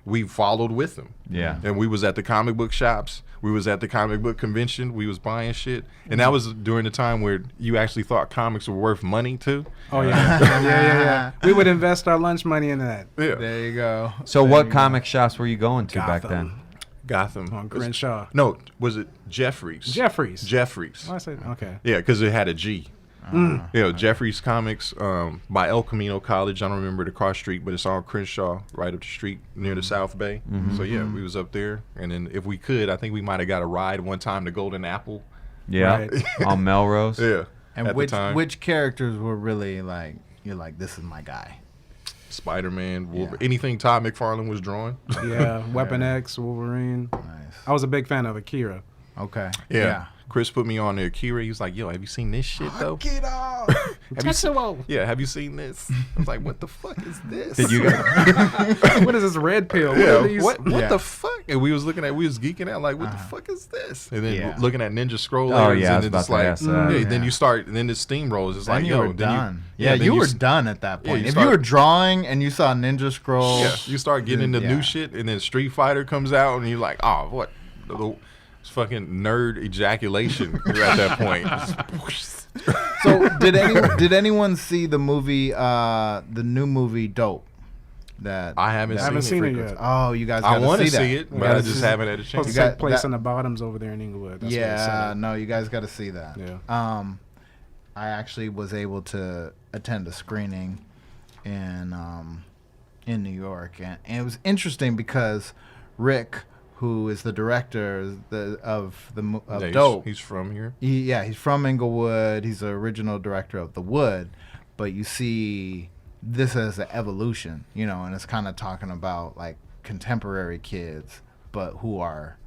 we followed with them. Yeah. And we was at the comic book shops. We was at the comic book convention. We was buying shit, and that was during the time where you actually thought comics were worth money too. Oh yeah. yeah. We would invest our lunch money into that. Yeah. There you go. So what comic shops were you going to back Gotham. then? Gotham. On Crenshaw. No, was it Jeffries? Jeffries. Jeffries. Oh, I said okay. Yeah, because it had a G. You know, Jeffries Comics by El Camino College. I don't remember the cross street, but it's on Crenshaw, right up the street near the South Bay. So yeah, we was up there, and then if we could, I think we might have got a ride one time to Golden Apple. Yeah. Right. On Melrose. Yeah, And at the time. which characters were really like, you're like, this is my guy? Spider-Man, Wolverine, Yeah. anything Todd McFarlane was drawing. Yeah. Weapon X, Wolverine. Nice. I was a big fan of Akira. Okay. Yeah. Chris put me on the Akira. He was like, "Yo, have you seen this shit though? Get off. Have you seen, yeah, have you seen this?" I was like, "What the fuck is this?" Did you? What is this red pill? What Yeah, are these? what Yeah. the fuck? And we was geeking out like, what the fuck is this? And then Yeah. looking at Ninja Scroll Oh, layers, yeah, I and was then it's about to like, ask that. yeah, then you start, and then the steamrolls. It's Then like, you yo, were then done. then You were s- done at that Yeah, point. you If start- you were drawing and you saw Ninja Scroll, Yeah, you start getting into Yeah. new shit, and then Street Fighter comes out, and you're like, oh, what? It's fucking nerd ejaculation you're at that point. So did anyone see the movie, the new movie Dope? that I haven't seen it yet. Oh, you guys I got want to to see that. see it, but Yeah, I it's just just haven't had a chance. Supposed You to got take place that- in the bottoms over there in Inglewood. That's where they set Yeah, it. no, you guys got to see that. Yeah. I actually was able to attend a screening in New York, and it was interesting because Rick, who is the director of Yeah, Dope, he's from here. he's from Inglewood. He's the original director of The Wood, but you see this as an evolution, and it's kind of talking about like contemporary kids, but who are,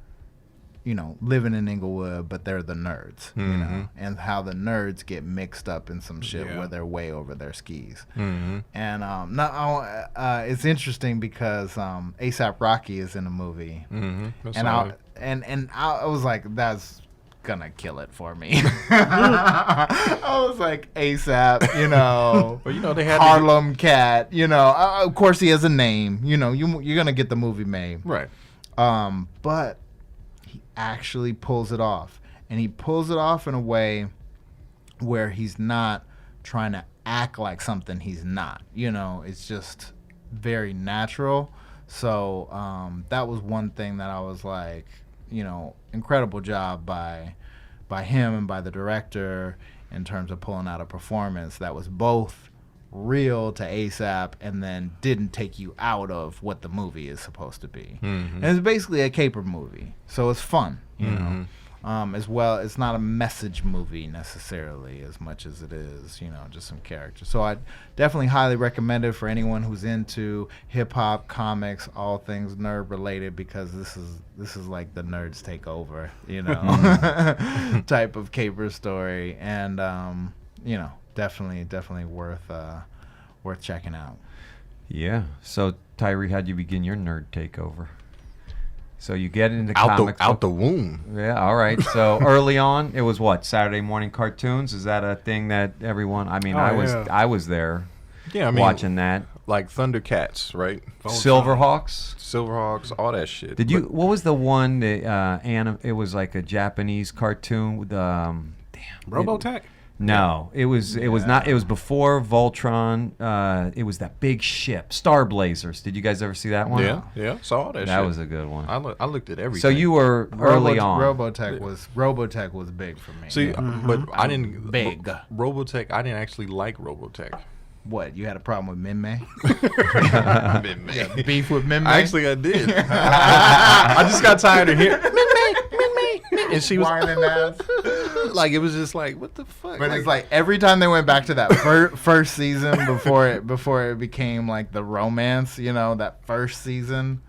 living in Inglewood, but they're the nerds, and how the nerds get mixed up in some shit where they're way over their skis. And it's interesting because ASAP Rocky is in the movie, and I was like, that's gonna kill it for me. I was like, ASAP, Well, they had Harlem Cat, of course he has a name, you're gonna get the movie made, right. but he actually pulls it off, and he pulls it off in a way where he's not trying to act like something he's not. It's just very natural. So that was one thing that I was like, incredible job by him and by the director in terms of pulling out a performance that was both real to ASAP and then didn't take you out of what the movie is supposed to be. And it's basically a caper movie, so it's fun, as well. It's not a message movie necessarily as much as it is, just some characters. So I definitely highly recommend it for anyone who's into hip hop, comics, all things nerd related, because this is like the nerds take over, type of caper story, and definitely worth checking out. Yeah. So Tyree, how'd you begin your nerd takeover? So you get into comics out the womb. Yeah, all right. So early on, it was what, Saturday morning cartoons? Is that a thing that everyone? I mean, I was there. Yeah, I mean, watching that, like Thundercats, right? Silverhawks, all that shit. Did you? What was the one that it was like a Japanese cartoon with Robotech? No, it was not. It was before Voltron. It was that big ship, Star Blazers. Did you guys ever see that one? Yeah, saw that shit. That was a good one. I looked at everything. So you were early on. Robotech was big for me. See, but I didn't big Robotech. I didn't actually like Robotech. What, you had a problem with Minmae? Minmae. Beef with Minmae? Actually, I did. I just got tired of hearing Minmae, and she was whining ass. Like, it was just like, what the fuck? But it's like every time they went back to that first season before it became like the romance, that first season,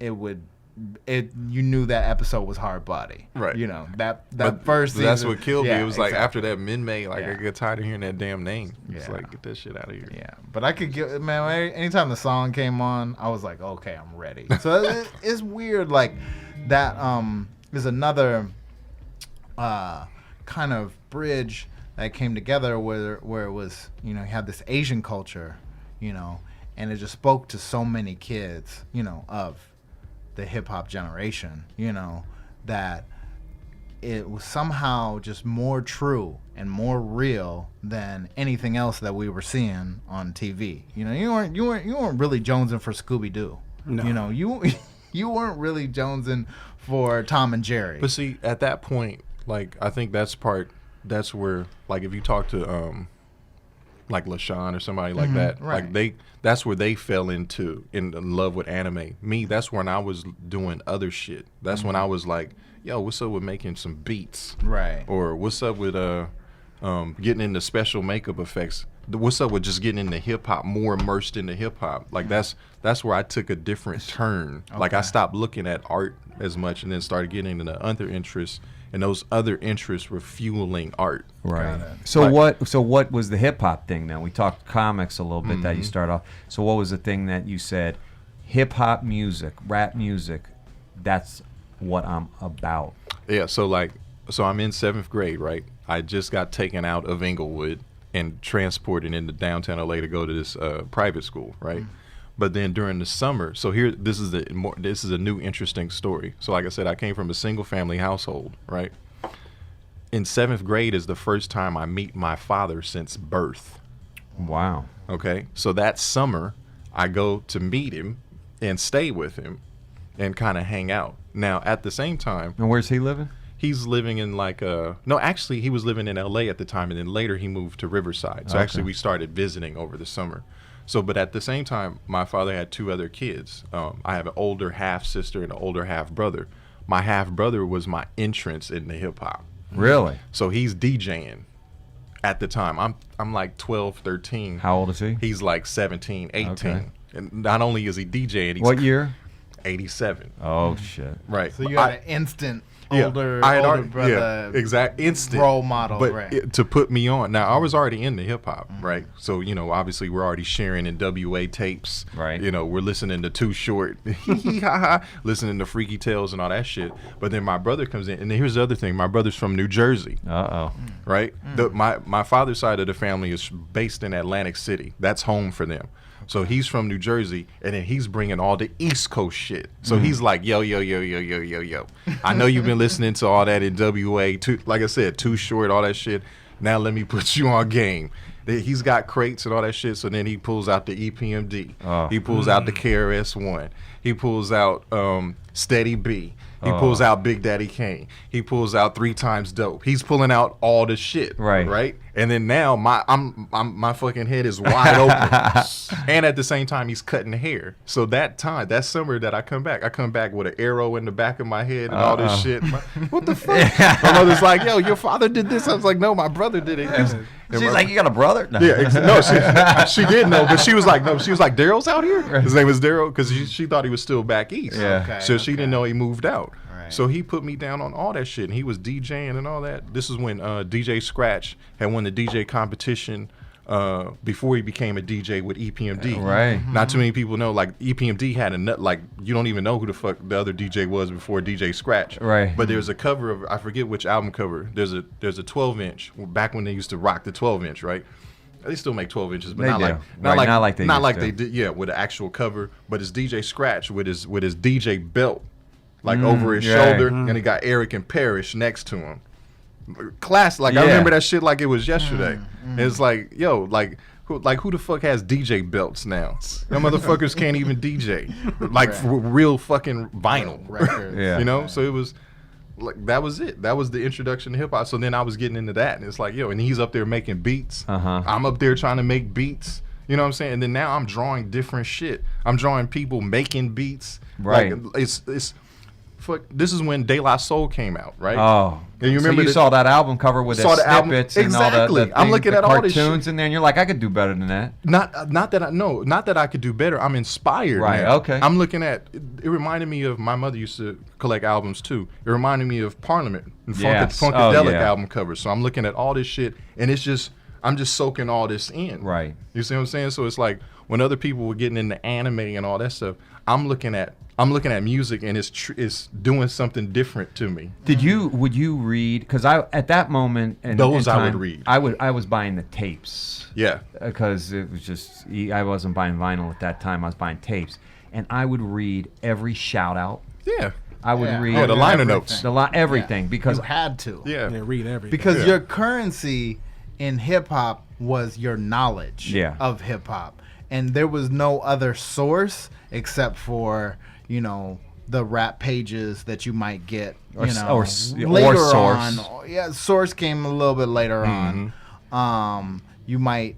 you knew that episode was hard body, right? That first season. That's what killed me. It was exactly. like after that Minmae, like I get tired of hearing that damn name. It's like, get that shit out of here. Yeah, but I could get, man. Anytime the song came on, I was like, okay, I'm ready. So it's weird, like that. Is another kind of bridge that came together where it was, you had this Asian culture, and it just spoke to so many kids, of the hip hop generation, that it was somehow just more true and more real than anything else that we were seeing on TV. You weren't really jonesing for Scooby Doo. No. You weren't really jonesing for Tom and Jerry. But see, at that point, like, I think that's where, like, if you talk to like LaShawn or somebody like that, right. like that's where they fell in love with anime. Me, that's when I was doing other shit. That's when I was like, yo, what's up with making some beats? Right. Or what's up with getting into special makeup effects? What's up with just getting into hip hop, more immersed into hip hop? Like that's where I took a different turn. Okay. Like I stopped looking at art as much and then started getting into other interests, and those other interests were fueling art. Right. So what was the hip hop thing then? We talked comics a little bit that you started off. So what was the thing that you said, hip hop music, rap music, that's what I'm about? Yeah, so I'm in 7th grade, right? I just got taken out of Inglewood and transported into downtown LA to go to this private school, right? But then during the summer, so here, this is a new interesting story. So like I said, I came from a single family household, right? In 7th grade is the first time I meet my father since birth. Wow. Okay, so that summer, I go to meet him and stay with him and kind of hang out. Now, at the same time, And where's he living? he's living in actually he was living in LA at the time, and then later he moved to Riverside. So actually we started visiting over the summer. So, but at the same time, my father had 2 other kids. I have an older half sister and an older half brother. My half brother was my entrance into hip hop. Really? So he's DJing at the time. I'm like 12, 13. How old is he? He's like 17, 18. Okay. And not only is he DJing, he's What year? 87. Oh shit. Right. So you had an instant Yeah, older I had older already- brother exact instant role model, but right? to put me on. Now I was already into hip hop, right? So obviously we're already sharing in WA tapes, Right. We're listening to Too Short, listening to Freaky Tales and all that shit. But then my brother comes in, and then here's the other thing: my brother's from New Jersey, Uh-oh. right? My father's side of the family is based in Atlantic City. That's home for them. So he's from New Jersey, and then he's bringing all the East Coast shit. So he's like, yo. I know you've been listening to all that in WA, like I said, Too Short, all that shit. Now let me put you on game. He's got crates and all that shit. So then he pulls out the EPMD. Oh. He pulls out the KRS-One. He pulls out Steady B. He pulls out Big Daddy Kane. He pulls out 3 Times Dope. He's pulling out all the shit. Right. And then now my fucking head is wide open. And at the same time he's cutting hair. So that summer that I come back with an arrow in the back of my head and all this shit. What the fuck? My mother's like, yo, your father did this. I was like, no, my brother did it. She's like, you got a brother? No. Yeah, no, she did know, but she was like, no, she was like, Daryl's out here? His name was Daryl, because she thought he was still back east. Yeah. Okay, So she didn't know he moved out. Right. So he put me down on all that shit, and he was DJing and all that. This is when DJ Scratch had won the DJ competition before he became a DJ with EPMD. Right. Not too many people know, like, EPMD had a nut, like, you don't even know who the fuck the other DJ was before DJ Scratch. Right. But there's a cover of, I forget which album cover, there's a 12-inch, back when they used to rock the 12-inch, right? They still make 12 inches, but They not do. like Right, not like they not used like to. they did. Yeah, with an actual cover, but it's DJ Scratch with his DJ belt, like over his right. shoulder, and he got Eric and Parrish next to him. Class, like I Yeah. remember that shit like it was yesterday. It's like, yo, who the fuck has DJ belts now? Them motherfuckers can't even DJ, like for real fucking vinyl Records. Yeah. So it was. Like that was it. That was the introduction to hip hop. So then I was getting into that, and it's like, yo, and he's up there making beats. I'm up there trying to make beats. You know what I'm saying? And then now I'm drawing different shit. I'm drawing people making beats. Right. Like, it's fuck. This is when De La Soul came out, right? Oh. And you remember so you saw that album cover with the saw the album- snippets and all Exactly. the I'm looking the at all this cartoons shit. in there, and you're like, I could do better than that. Not that I could do better. I'm inspired. Right, now. okay. I'm looking at it. Reminded me of my mother used to collect albums too. It reminded me of Parliament and Yes. Funkadelic Oh, yeah. album covers. So I'm looking at all this shit, and I'm just soaking all this in. Right. You see what I'm saying? So it's like when other people were getting into anime and all that stuff, I'm looking at music, and it's doing something different to me. Would you read? Because at that moment, and Those I would read. I was buying the tapes. Yeah. Because it was just I wasn't buying vinyl at that time. I was buying tapes, and I would read every shout out. Yeah. I would read Oh, the liner everything. notes. Everything because You had to. Yeah. They read everything. Because Yeah. your currency in hip hop was your knowledge Yeah. of hip hop. And there was no other source except for, the rap pages that you might get, Or later Source. on. Yeah, Source came a little bit later on. You might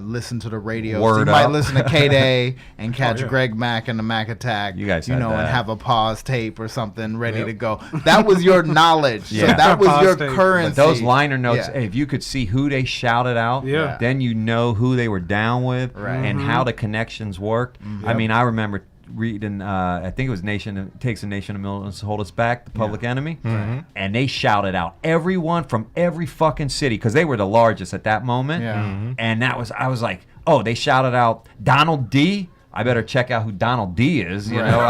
listen to the radio. Word you might Up. listen to K-Day and catch yeah. Greg Mack and the Mac Attack. You guys and had that. have a pause tape or something ready to go. That was your knowledge. Yeah. So that was Pause your tape. But currency. those liner notes, Yeah. if you could see who they shouted out, Yeah. then you know who they were down with Right. and how the connections worked. I mean, I remember reading, I think it was It Takes a Nation of Millions to Hold Us Back, the Public Enemy, and they shouted out everyone from every fucking city because they were the largest at that moment. Yeah. And I was like, oh, they shouted out Donald D. I better check out who Donald D is. You know,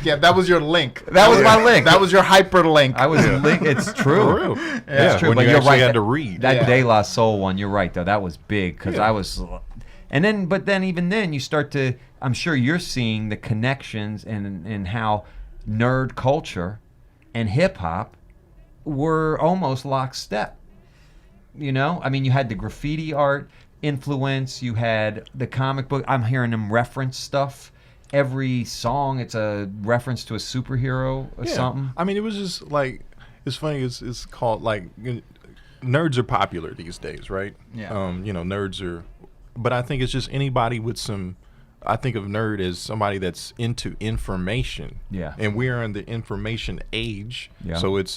Yeah, that was your link. That was my link. That was your hyperlink. I was It's true. For real. It's true, When but you you're actually right. had to read. That De La Soul one, you're right though. That was big because I was, but then even then you start to. I'm sure you're seeing the connections and how nerd culture and hip hop were almost lockstep. I mean, you had the graffiti art. influence. You had the comic book. I'm hearing them reference stuff. Every song, it's a reference to a superhero or something. I mean, it was just like, it's funny. It's called like, nerds are popular these days, right? Yeah. You know, nerds are, but I think it's just anybody with some. I think of nerd as somebody that's into information. Yeah. And we're in the information age. Yeah. So it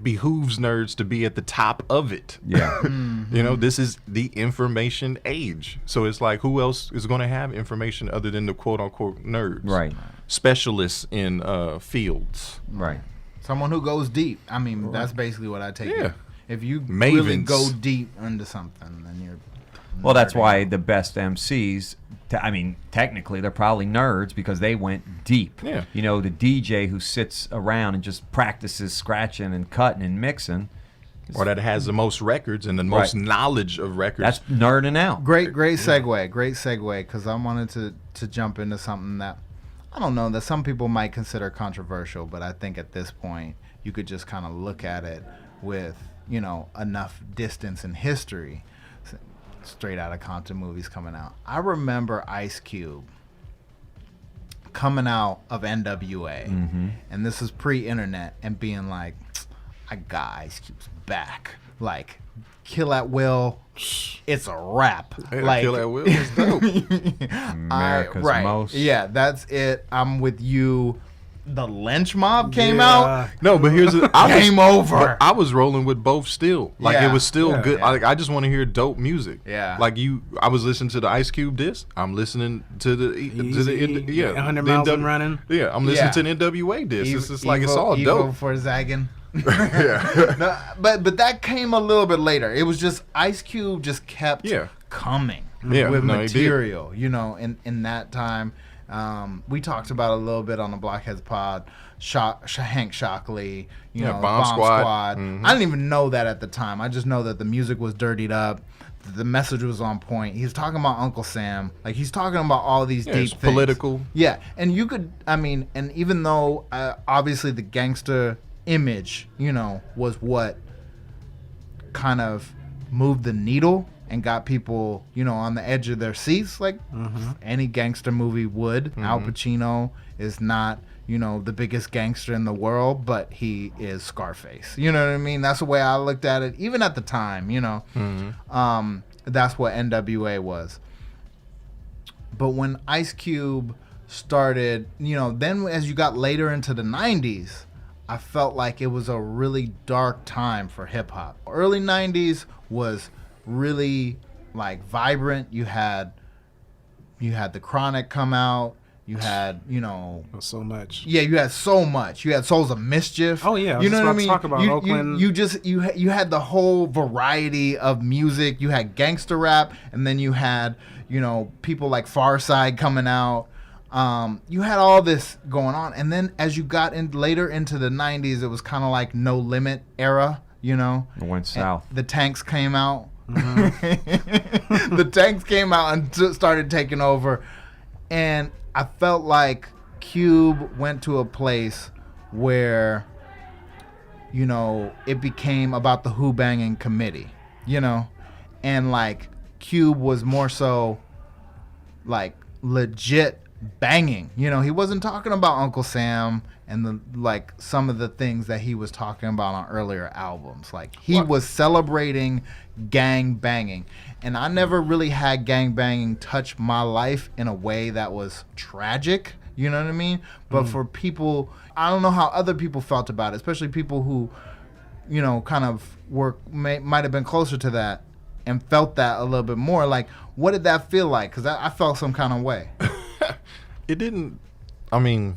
behooves nerds to be at the top of it. Yeah. You know, this is the information age. So it's like, who else is going to have information other than the quote unquote nerds? Right. Specialists in fields. Right. Someone who goes deep. I mean, that's basically what I take Yeah. it. If you really Mavens. go deep into something, then you're. Well, that's nerding. why the best MCs, I mean, technically, they're probably nerds because they went deep. Yeah. You know, the DJ who sits around and just practices scratching and cutting and mixing, Or that has the most records and the most knowledge of records. that's nerding out. Great segue, because I wanted to jump into something that I don't know that some people might consider controversial, but I think at this point you could just kind of look at it with enough distance in history. Straight out of Compton movies coming out. I remember Ice Cube coming out of NWA, and this is pre-internet, and being like, I got Ice Cube's back. Like, Kill at Will, it's a wrap. Hey, Like, Kill at Will is dope. America's Most. Yeah, that's it. I'm with you. The Lynch Mob came out. No, but here's Game over. I was rolling with both still. Like Yeah. it was still Yeah. good. Yeah. I just want to hear dope music. Yeah. Like I was listening to the Ice Cube disc. I'm listening to the Easy, 100 the miles NW and running. Yeah, I'm listening Yeah. to the NWA disc. It's just like it's Evo- all Evo dope. for zagging. Yeah. No, but that came a little bit later. It was just Ice Cube just kept coming Yeah, with no, he did. material, in that time. We talked about it a little bit on the Blockheads pod. Hank Shockley, Bomb Squad. I didn't even know that at the time. I just know that the music was dirtied up. The message was on point. He's talking about Uncle Sam. Like, he's talking about all these deep It's things. political. Yeah, and you could, and even though obviously the gangster image, was what kind of moved the needle and got people, on the edge of their seats, like any gangster movie would. Al Pacino is not, the biggest gangster in the world, but he is Scarface. You know what I mean? That's the way I looked at it, even at the time, that's what NWA was. But when Ice Cube started, then as you got later into the 90s, I felt like it was a really dark time for hip hop. Early 90s was really like vibrant. You had the Chronic come out. You had, So much. yeah, you had so much. You had Souls of Mischief. Oh, yeah, I was you just know what I about to mean. talk about Oakland. You had the whole variety of music. You had gangster rap, and then you had people like Farside coming out. You had all this going on, and then as you got in later into the 90s, it was kind of like No Limit era. It went south. The Tanks came out. The Tanks came out and started taking over, and I felt like Cube went to a place where, it became about the Who Banging Committee, and like Cube was more so like legit banging. He wasn't talking about Uncle Sam and some of the things that he was talking about on earlier albums. Like he was celebrating gang banging. And I never really had gang banging touch my life in a way that was tragic. You know what I mean? But for people, I don't know how other people felt about it, especially people who, kind of might have been closer to that and felt that a little bit more. Like, what did that feel like? Because I felt some kind of way. It didn't. I mean,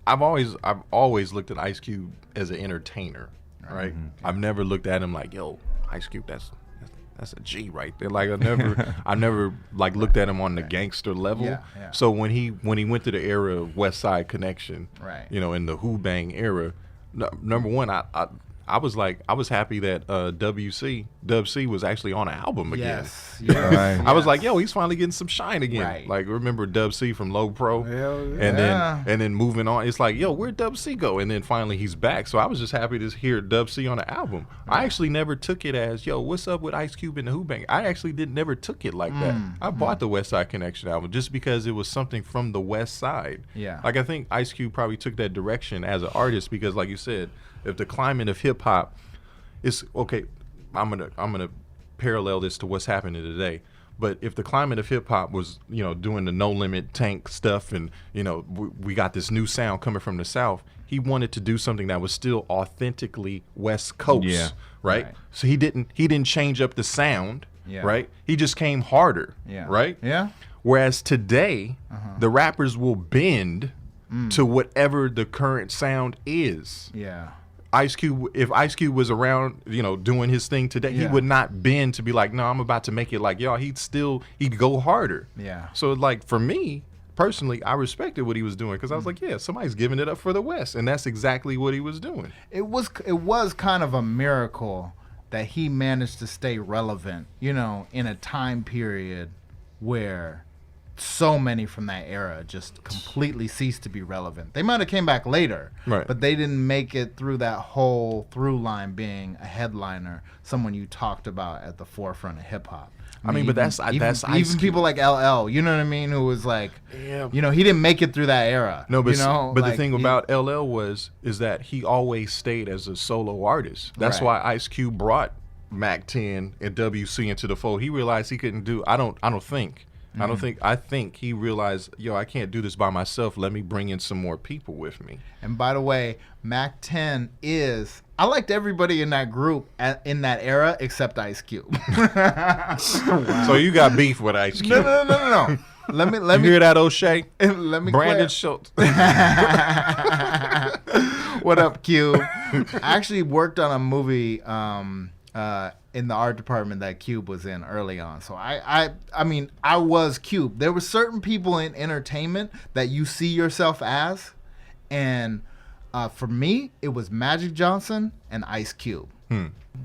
I've always looked at Ice Cube as an entertainer, right? I've never looked at him like, yo, Ice Cube, that's a G right there. Like I never like looked at him on the gangster level. Yeah, yeah. So when he went to the era of West Side Connection, Right. in the Who Bang era, number one, I I was happy that Dub C was actually on an album again. Yes. Right. I was like, yo, he's finally getting some shine again. Right. Like, remember Dub C from Low Pro? Hell yeah. And then moving on, it's like, yo, where'd Dub C go? And then finally he's back. So I was just happy to hear Dub C on an album. I actually never took it as, yo, what's up with Ice Cube and the Who Bang? I actually never took it like that. I bought the West Side Connection album just because it was something from the West Side. Yeah. Like, I think Ice Cube probably took that direction as an artist because, like you said, if the climate of hip hop is okay, I'm gonna parallel this to what's happening today. But if the climate of hip hop was, doing the No Limit Tank stuff, and we got this new sound coming from the South, he wanted to do something that was still authentically West Coast, right? So he didn't change up the sound, right? He just came harder, right? Yeah. Whereas today, the rappers will bend to whatever the current sound is. Yeah. If Ice Cube was around, doing his thing today, he would not bend to be like, no, I'm about to make it like y'all. He'd go harder. Yeah. So, like, for me personally, I respected what he was doing because I was like, yeah, somebody's giving it up for the West, and that's exactly what he was doing. It was kind of a miracle that he managed to stay relevant, in a time period where so many from that era just completely ceased to be relevant. They might have came back later, right, but they didn't make it through that whole through line being a headliner, someone you talked about at the forefront of hip hop. I mean, but that's Ice even Cube. people like LL, you know what I mean, who was like, he didn't make it through that era. No, but like, the thing about LL is that he always stayed as a solo artist. That's why Ice Cube brought Mac 10 and WC into the fold. He realized he couldn't do. I think he realized, I can't do this by myself. Let me bring in some more people with me. And by the way, Mac 10 I liked everybody in that group in that era except Ice Cube. So you got beef with Ice Cube? No. Let me hear that, O'Shea? Let me Brandon Schultz. What up, Cube? I actually worked on a movie in the art department that Cube was in early on. So I mean, I was Cube. There were certain people in entertainment that you see yourself as, and for me, it was Magic Johnson and Ice Cube.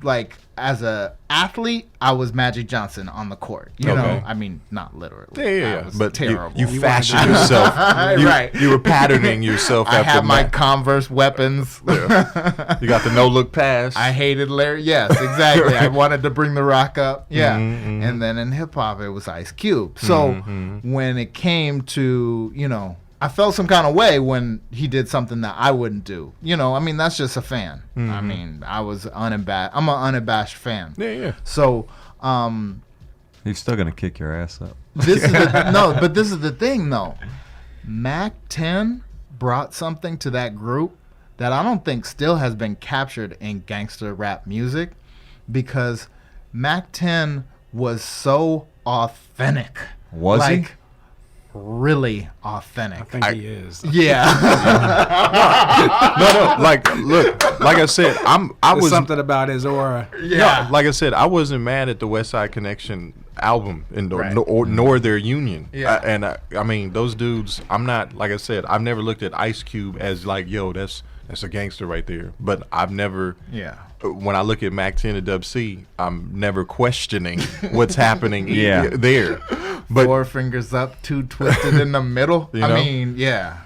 Like, as a athlete, I was Magic Johnson on the court. You know, I mean, not literally. Yeah. But terrible. You fashioned yourself. Right. You were patterning yourself I after had my Converse weapons. Yeah. You got the no look pass. I hated Larry. Yes, exactly. I wanted to bring the rock up. Yeah. And then in hip hop, it was Ice Cube. So when it came to, I felt some kind of way when he did something that I wouldn't do. I mean, that's just a fan. I mean, I'm an unabashed fan. Yeah. So, He's still gonna kick your ass up. this is the thing though. Mac 10 brought something to that group that I don't think still has been captured in gangster rap music, because Mac 10 was so authentic. Was he? Really authentic. I think he is. Yeah. No. Look. Like I said, I There's was something about his aura. Yeah. No, like I said, I wasn't mad at the West Side Connection album nor their union. Yeah. I mean, those dudes. I'm not, like I said, I've never looked at Ice Cube as like, yo, that's a gangster right there. But I've never. Yeah. When I look at Mac 10 and Dub C, I'm never questioning what's happening there. But 4 fingers up, 2 twisted in the middle. I mean, yeah.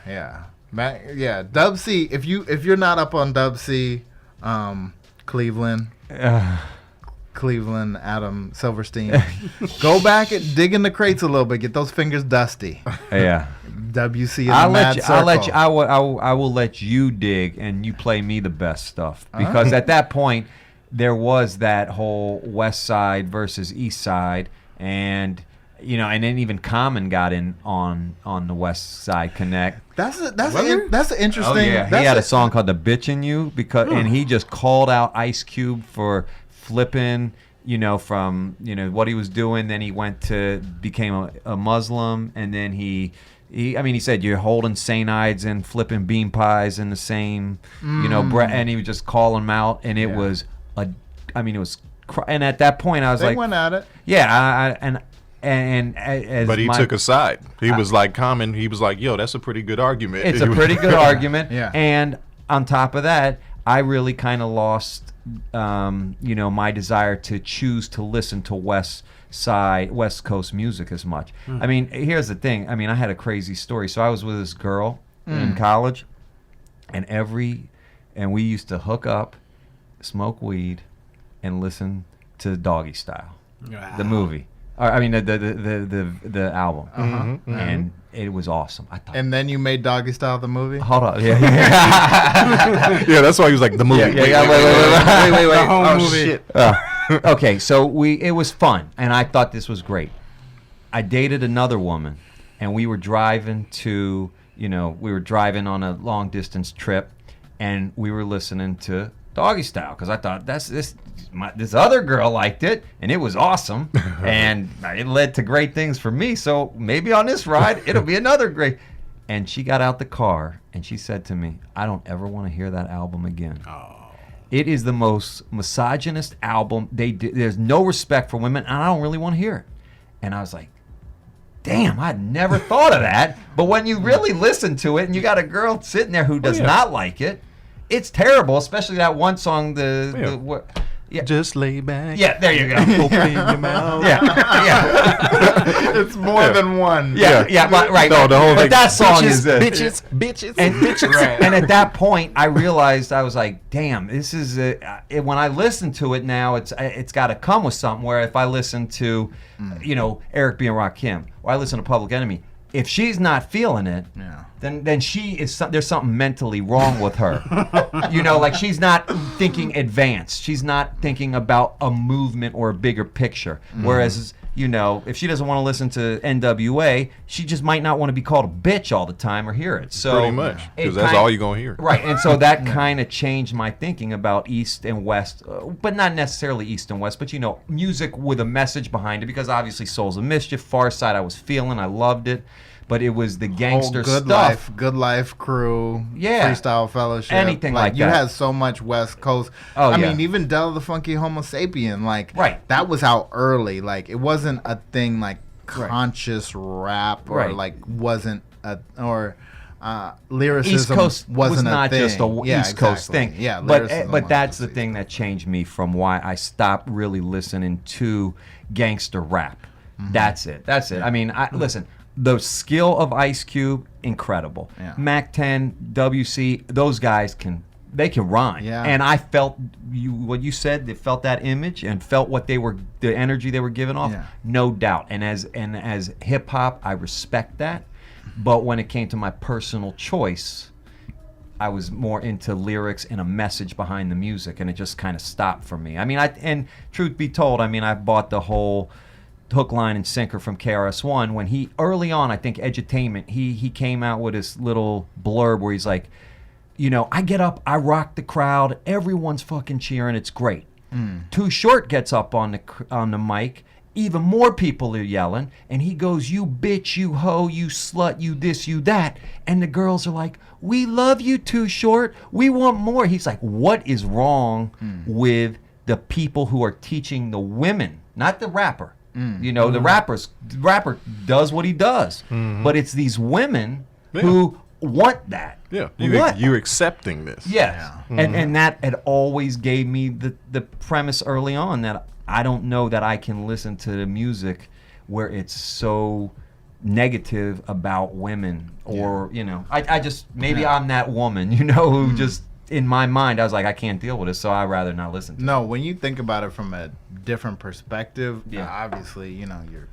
Dub C. If you're not up on Dub C, Cleveland, Adam Silverstein, go back and dig in the crates a little bit. Get those fingers dusty. Yeah. WC in the mad circle. I will let you dig and you play me the best stuff, because at that point there was that whole West Side versus East Side, and and then even Common got in on the West Side Connect. That's an interesting. Oh yeah, he had a song called "The Bitch in You" and he just called out Ice Cube for flipping. From what he was doing. Then he became a Muslim, and then he said you're holding Sn'eads and flipping bean pies in the same, and he would just call him out, and it was and at that point I was they like, went at it. Yeah, but he took a side. He was like Common. He was like, yo, that's a pretty good argument. It's a pretty good argument. Yeah. And on top of that, I really kind of lost, my desire to choose to listen to West Coast music as much. I mean, here's the thing. I mean, I had a crazy story. So I was with this girl in college, and we used to hook up, smoke weed, and listen to Doggy Style, the movie. I mean, the album, and it was awesome. I thought. And then you made Doggy Style the movie? Hold on, Yeah, that's why he was like the movie. wait. The whole Oh movie. shit. Okay, so it was fun, and I thought this was great. I dated another woman, and we were driving on a long distance trip, and we were listening to Doggy Style because I thought this other girl liked it, and it was awesome, and it led to great things for me. So maybe on this ride, it'll be another great. And she got out the car, and she said to me, "I don't ever want to hear that album again." It is the most misogynist album. There's no respect for women, and I don't really want to hear it. And I was like, damn, I'd never thought of that. But when you really listen to it, and you got a girl sitting there who does not like it, it's terrible, especially that one song, Just lay back. Yeah, there you go. Open your mouth. Yeah. It's more than one. Yeah, but, right. No, the whole but thing. that song bitches, is bitches. And at that point, I realized, I was like, damn, this is when I listen to it now, it's got to come with something. Where if I listen to, Eric B. and Rakim, or I listen to Public Enemy, if she's not feeling it, then there's something mentally wrong with her. Like she's not thinking advanced. She's not thinking about a movement or a bigger picture. Whereas, if she doesn't want to listen to NWA, she just might not want to be called a bitch all the time or hear it. So pretty much, because that's all you're gonna hear. Right, and so that kind of changed my thinking about East and West, but not necessarily East and West, but music with a message behind it. Because obviously, Souls of Mischief, Farside, I was feeling, I loved it. But it was the gangster stuff. Good Life crew, Freestyle Fellowship. Anything like you that. had so much West Coast. Oh, I mean, even Del the Funky Homo Sapien, that was out early. Like, it wasn't a thing like conscious rap or wasn't lyricism. East Coast wasn't was not a thing. just a East Coast thing. Yeah, but that's the thing that changed me from why I stopped really listening to gangster rap. That's it. I mean, listen. The skill of Ice Cube, incredible. Yeah. Mac 10, WC, those guys can rhyme. Yeah. And I felt what you said. They felt that image and felt the energy they were giving off. Yeah. No doubt. And as hip hop, I respect that. But when it came to my personal choice, I was more into lyrics and a message behind the music, and it just kind of stopped for me. I mean, and truth be told, I mean, I bought the whole hook, line, and sinker from KRS-One when he, early on, I think Edutainment, he came out with this little blurb where he's like, I get up, I rock the crowd, everyone's fucking cheering, it's great. Too Short gets up on the mic, even more people are yelling, and he goes, you bitch, you hoe, you slut, you this, you that, and the girls are like, we love you, Too Short, we want more. He's like, what is wrong with the people who are teaching the women, not the rapper? The rapper does what he does, but it's these women who want that. Yeah, you're accepting this. Yes, and that had always gave me the premise early on that I don't know that I can listen to the music where it's so negative about women, or I just I'm that woman, who just. In my mind, I was like, I can't deal with it, so I'd rather not listen to it. No, when you think about it from a different perspective, obviously, you're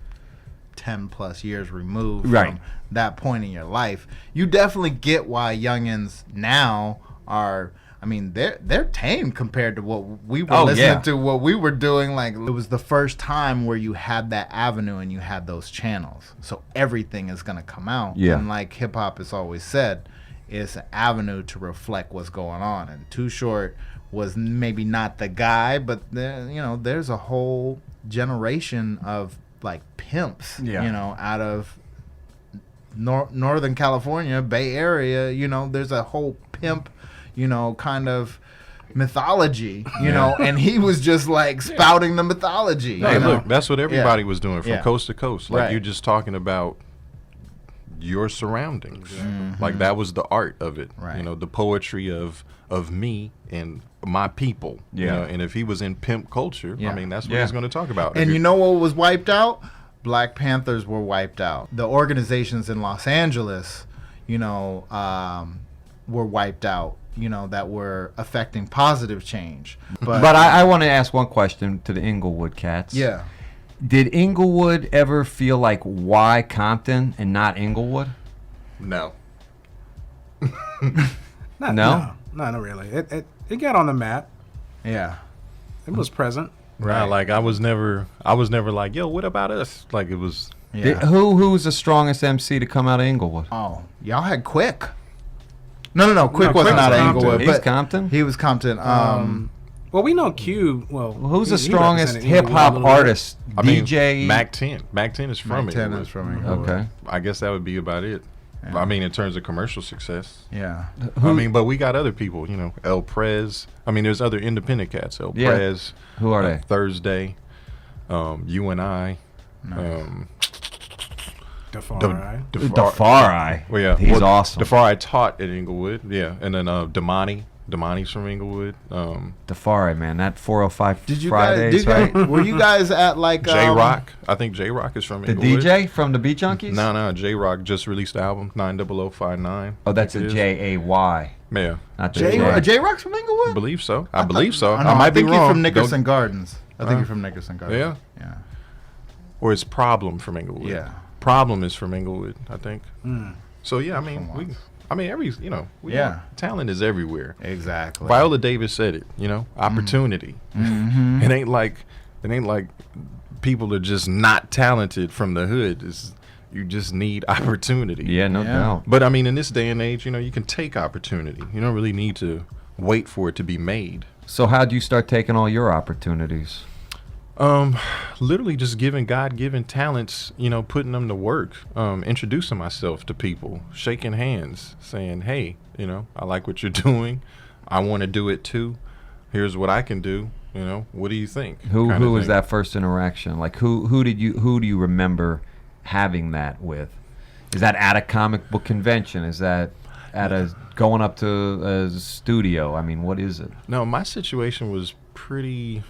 10 plus years removed from that point in your life. You definitely get why youngins now are, I mean, they're tame compared to what we were listening to, what we were doing. Like, it was the first time where you had that avenue and you had those channels. So everything is going to come out. Yeah. And like hip hop has always said, it's an avenue to reflect what's going on. And Too Short was maybe not the guy, but there's a whole generation of like pimps, out of Northern California, Bay Area. There's a whole pimp, kind of mythology, and he was just like spouting the mythology. Hey, look, that's what everybody was doing from coast to coast. Like you're just talking about your surroundings. Like that was the art of it. Right. You know, the poetry of me and my people. You know, and if he was in pimp culture, I mean, that's what he's going to talk about. And you know what was wiped out? Black Panthers were wiped out. The organizations in Los Angeles, you know, were wiped out, you know, that were affecting positive change. But I want to ask one question to the Inglewood cats. Yeah. Did Inglewood ever feel like why Compton and not Inglewood? No. No, not really. It got on the map. Yeah. It was present. Right. Like I was never like, yo, what about us? Like it was. Yeah. Who was the strongest MC to come out of Inglewood? Oh, y'all had Quick. No. Quick wasn't Quick out of was Compton. Inglewood. He's but Compton? He was Compton. Well, we know Q. Well, Who's the he strongest represented Inglewood hip hop a little bit. artist? I mean, DJ. Mac 10. Mac 10 is from Mac 10 Inglewood. is from Inglewood. Okay. I guess that would be about it. Yeah. I mean, in terms of commercial success. Yeah. I mean, but we got other people, you know, El Prez. I mean, there's other independent cats. El Yeah. Prez. Who are they? Thursday. You and I. Defari. Defari. Well, yeah. He's awesome. Defari taught at Inglewood. Yeah. And then Damani. Damani's from Inglewood. Defari, man. That 405 Did you Fridays, guys? right? Were you guys at like J Rock. I think J Rock is from The Inglewood. DJ from the Beat Junkies? No. J Rock just released the album 90059. Oh, that's I think a it is. J-A-Y. Yeah. Not the J. J Rock's from I Inglewood? believe so. I believe so. No, I might be think wrong. He's from Don't- Nickerson Gardens. I think he's from Nickerson Gardens. Yeah? Yeah. Or it's Problem from Inglewood. Yeah. Problem is from Inglewood, I think. So yeah, I mean, talent is everywhere. Exactly. Viola Davis said it. You know, opportunity. It ain't like people are just not talented from the hood. You just need opportunity. Yeah, no doubt. But I mean, in this day and age, you know, you can take opportunity. You don't really need to wait for it to be made. So how'd you start taking all your opportunities? Literally just giving God-given talents, you know, putting them to work, introducing myself to people, shaking hands, saying, hey, you know, I like what you're doing. I want to do it too. Here's what I can do. You know, what do you think? Who Kinda was thing. that first interaction? Like who do you remember having that with? Is that at a comic book convention? Is that at going up to a studio? I mean, what is it? No, my situation was pretty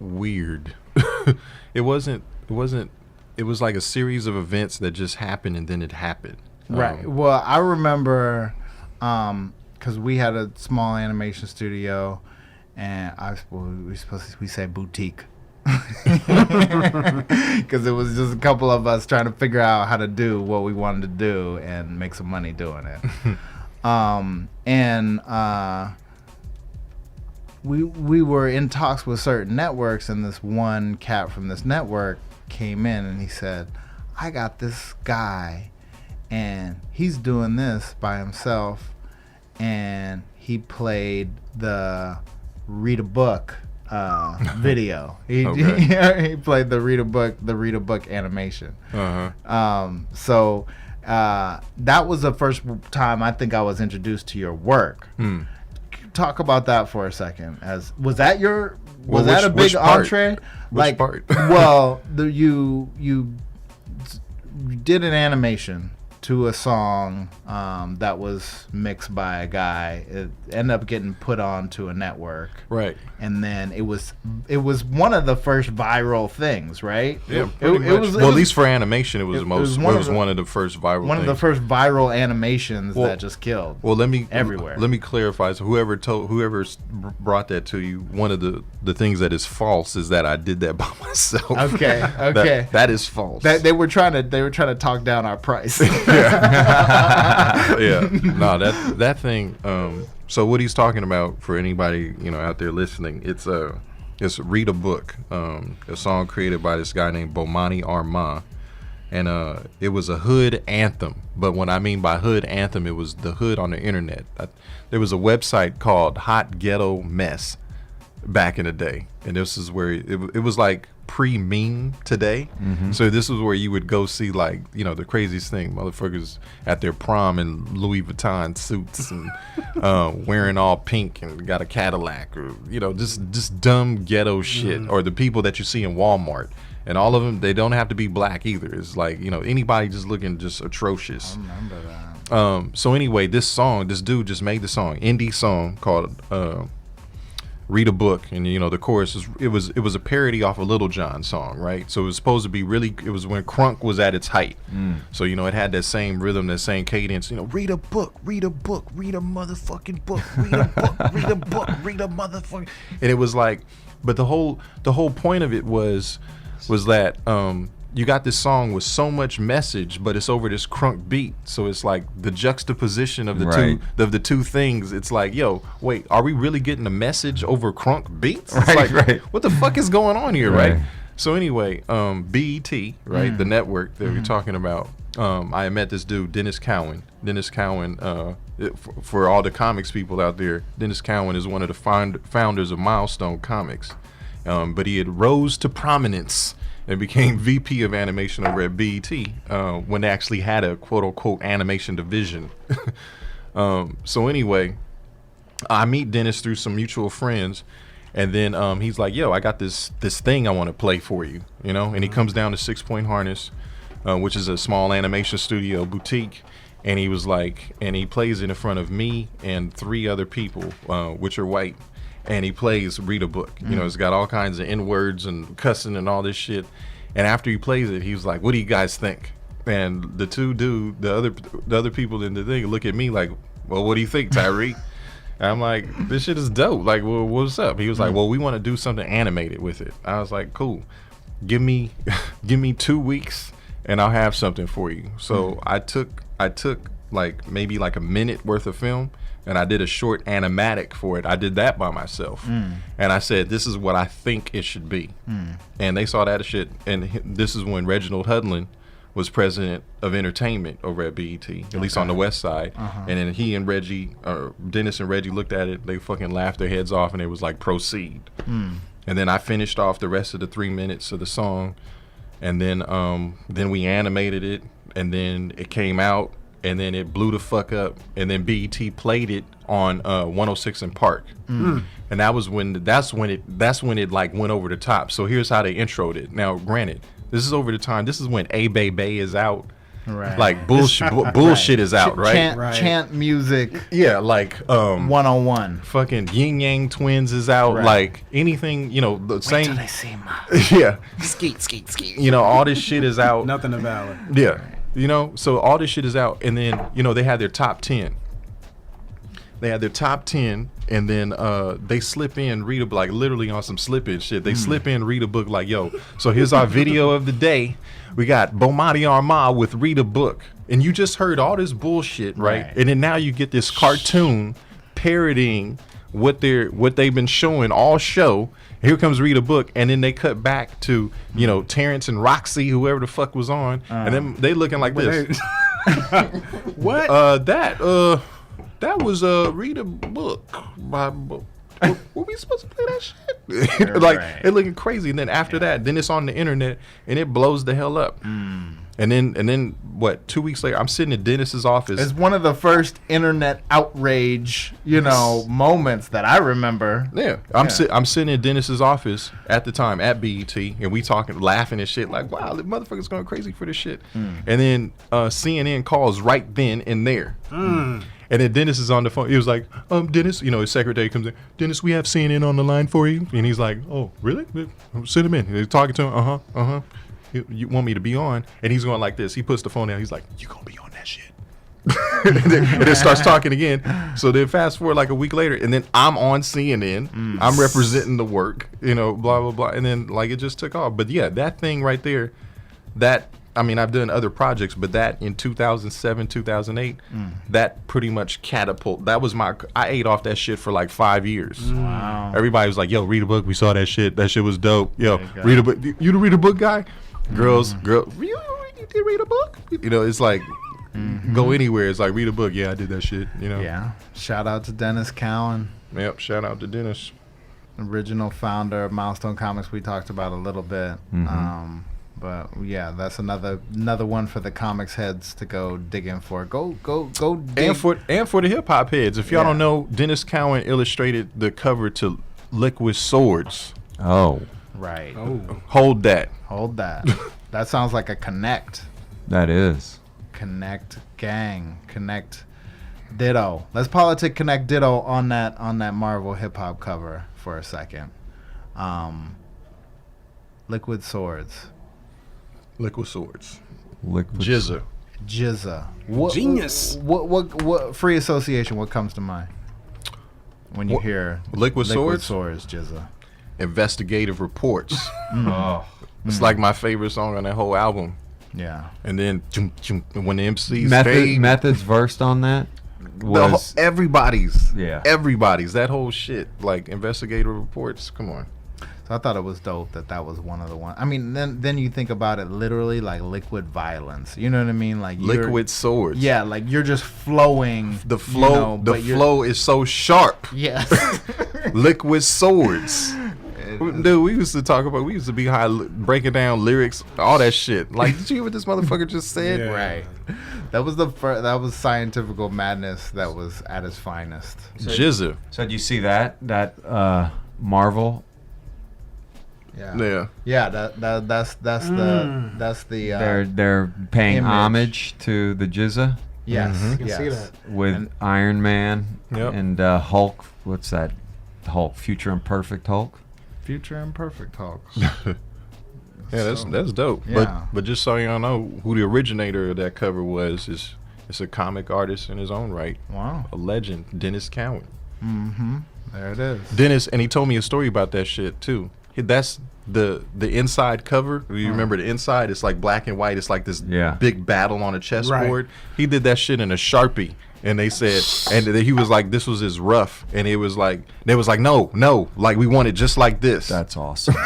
weird. It was like a series of events that just happened and then it happened. Right. Well, I remember because we had a small animation studio, and we say boutique because it was just a couple of us trying to figure out how to do what we wanted to do and make some money doing it. We were in talks with certain networks, and this one cat from this network came in and he said, I got this guy and he's doing this by himself, and he played the read a book video. He played the read a book animation. So that was the first time I think I was introduced to your work. Talk about that for a second. Was that a big entree? Which part? Well, you did an animation to a song that was mixed by a guy. It ended up getting put onto a network, Right. and then it was one of the first viral things, right? Yeah, it was at least for animation, it was one of the first viral one things. of the first viral animations that just killed. Well, let me clarify. So whoever brought that to you, one of the things that is false is that I did that by myself. Okay. That is false. They were trying to talk down our price. Yeah. No, that thing. So what he's talking about, for anybody out there listening, it's Read a Book, a song created by this guy named Bomani Armand, and it was a hood anthem. But what I mean by hood anthem, it was the hood on the internet. There was a website called Hot Ghetto Mess back in the day, and this is where it was like pre-meme today. So this was where you would go see like, you know, the craziest thing, motherfuckers at their prom in Louis Vuitton suits and wearing all pink and got a Cadillac, or, you know, just dumb ghetto shit, or the people that you see in Walmart. And all of them, they don't have to be black either. It's like, you know, anybody just looking just atrocious. I remember that. So anyway, this dude just made the song, indie song called Read a Book, and you know the chorus it was a parody off a Little John song, right? So it was supposed to be it was when crunk was at its height. So you know it had that same rhythm, that same cadence, you know, read a book, read a book, read a motherfucking book, read a book, read a book, read a motherfucking. And it was like, but the whole point of it was that you got this song with so much message, but it's over this crunk beat. So it's like the juxtaposition of the two things. It's like, yo, wait, are we really getting a message over crunk beats? It's like, what the fuck is going on here, right? So anyway, BET, right, the network that we're talking about. I met this dude, Dennis Cowan. Dennis Cowan, for all the comics people out there, Dennis Cowan is one of the founders of Milestone Comics. But he had rose to prominence and became VP of animation over at BET when they actually had a quote-unquote animation division. So anyway, I meet Dennis through some mutual friends, and then he's like, yo, I got this thing I want to play for you, you know? And he comes down to 6 Point Harness, which is a small animation studio boutique, and he was like, and he plays it in front of me and 3 other people, which are white. And he plays Read a Book. You know, it's got all kinds of N-words and cussing and all this shit. And after he plays it, he was like, what do you guys think? And the other people in the thing look at me like, well, what do you think, Tyree? And I'm like, this shit is dope. Like, well, what's up? He was like, well, we want to do something animated with it. I was like, cool. Give me 2 weeks and I'll have something for you. So I took like maybe like a minute worth of film, and I did a short animatic for it. I did that by myself. And I said, this is what I think it should be. And they saw that shit. And this is when Reginald Hudlin was president of entertainment over at BET, at least on the west side. And then he and Reggie, or Dennis and Reggie looked at it. They fucking laughed their heads off, and it was like, proceed. And then I finished off the rest of the 3 minutes of the song. And then we animated it, and then it came out. And then it blew the fuck up, and then BET played it on 106 in Park, and that's when it like went over the top. So here's how they introed it. Now, granted, this is over the time. This is when A Bay Bay is out, like bullshit is out, right? Chant music, like 101. Fucking Yin Yang Twins is out, like anything, you know, the same. Till they see my skeet. You know, all this shit is out. Nothing about it. Yeah. You know, so all this shit is out, and then, you know, they had their top 10. And then they slip in, read a book, like literally on some slip-in shit. They slip in, read a book, like, yo, so here's our video of the day. We got Bomani Arma with Read a Book. And you just heard all this bullshit, right? And then now you get this cartoon parodying what they've been showing all show. Here comes Read a Book, and then they cut back to, you know, Terrence and Roxy, whoever the fuck was on, and then they looking like this. What? That was Read a Book by. Were we supposed to play that shit? Like, they're looking crazy, and then after that, then it's on the internet, and it blows the hell up. And then what? 2 weeks later, I'm sitting in Dennis's office. It's one of the first internet outrage, you know, moments that I remember. Yeah, I'm sitting in Dennis's office at the time at BET, and we talking, laughing and shit, like, wow, the motherfucker's going crazy for this shit. And then CNN calls right then and there. And then Dennis is on the phone. He was like, Dennis, you know, his secretary comes in. Dennis, we have CNN on the line for you. And he's like, oh, really? Send him in. And he's talking to him. You want me to be on? And he's going like this. He puts the phone down. He's like, you gonna be on that shit? and then starts talking again. So then fast forward like a week later, and then I'm on CNN. I'm representing the work, you know, blah, blah, blah. And then like it just took off. But yeah, that thing right there, I mean, I've done other projects, but that in 2007, 2008, that pretty much that was I ate off that shit for like 5 years. Wow. Everybody was like, yo, read a book. We saw that shit. That shit was dope. Yo, read a book. You the read a book guy? Girls, you did read a book? You know, it's like, go anywhere. It's like, read a book. Yeah, I did that shit, you know? Yeah. Shout out to Dennis Cowan. Yep, shout out to Dennis. original founder of Milestone Comics. We talked about a little bit. But yeah, that's another one for the comics heads to go digging for. Go dig. And for the hip hop heads. If y'all don't know, Dennis Cowan illustrated the cover to Liquid Swords. Oh, Right. Hold that. That sounds like a Connect. that is. Connect gang. Connect Ditto. Let's politic Connect Ditto on that Marvel hip hop cover for a second. Liquid Swords. Liquid Swords. Liquid Jizza. What, Genius. What free association? What comes to mind when you hear Liquid Swords? Jizza. Investigative reports. Oh. It's like my favorite song on that whole album. Yeah. And then when the MCs fade, Method's versed on that was everybody's. Yeah. Everybody's. That whole shit. Like investigative reports. Come on. So I thought it was dope that was one of the ones. I mean, then you think about it literally like liquid violence. You know what I mean? Like Liquid Swords. Yeah, like you're just flowing. The flow. The flow is so sharp. Yes. Liquid Swords. Dude, we used to be high breaking down lyrics, all that shit. Like, did you hear what this motherfucker just said? Yeah. Right. That was that was scientific madness that was at its finest. Jizza. So do you see that Marvel? Yeah. Yeah, that's the They're paying image. homage to the Jizza yes. You can yes. see that. with And- Iron Man Yep. and Hulk. What's that? Hulk, Future Imperfect Hulk. Future Imperfect Hulk. Yeah, that's dope. Yeah. But just so y'all know who the originator of that cover was, it's a comic artist in his own right. Wow. A legend, Dennis Cowan. There it is. Dennis, and he told me a story about that shit too. That's the inside cover. You remember the inside? It's like black and white. It's like this big battle on a chessboard. Right. He did that shit in a Sharpie. And they said, and he was like, this was his rough. And it was like, they was like, no, like we want it just like this. That's awesome.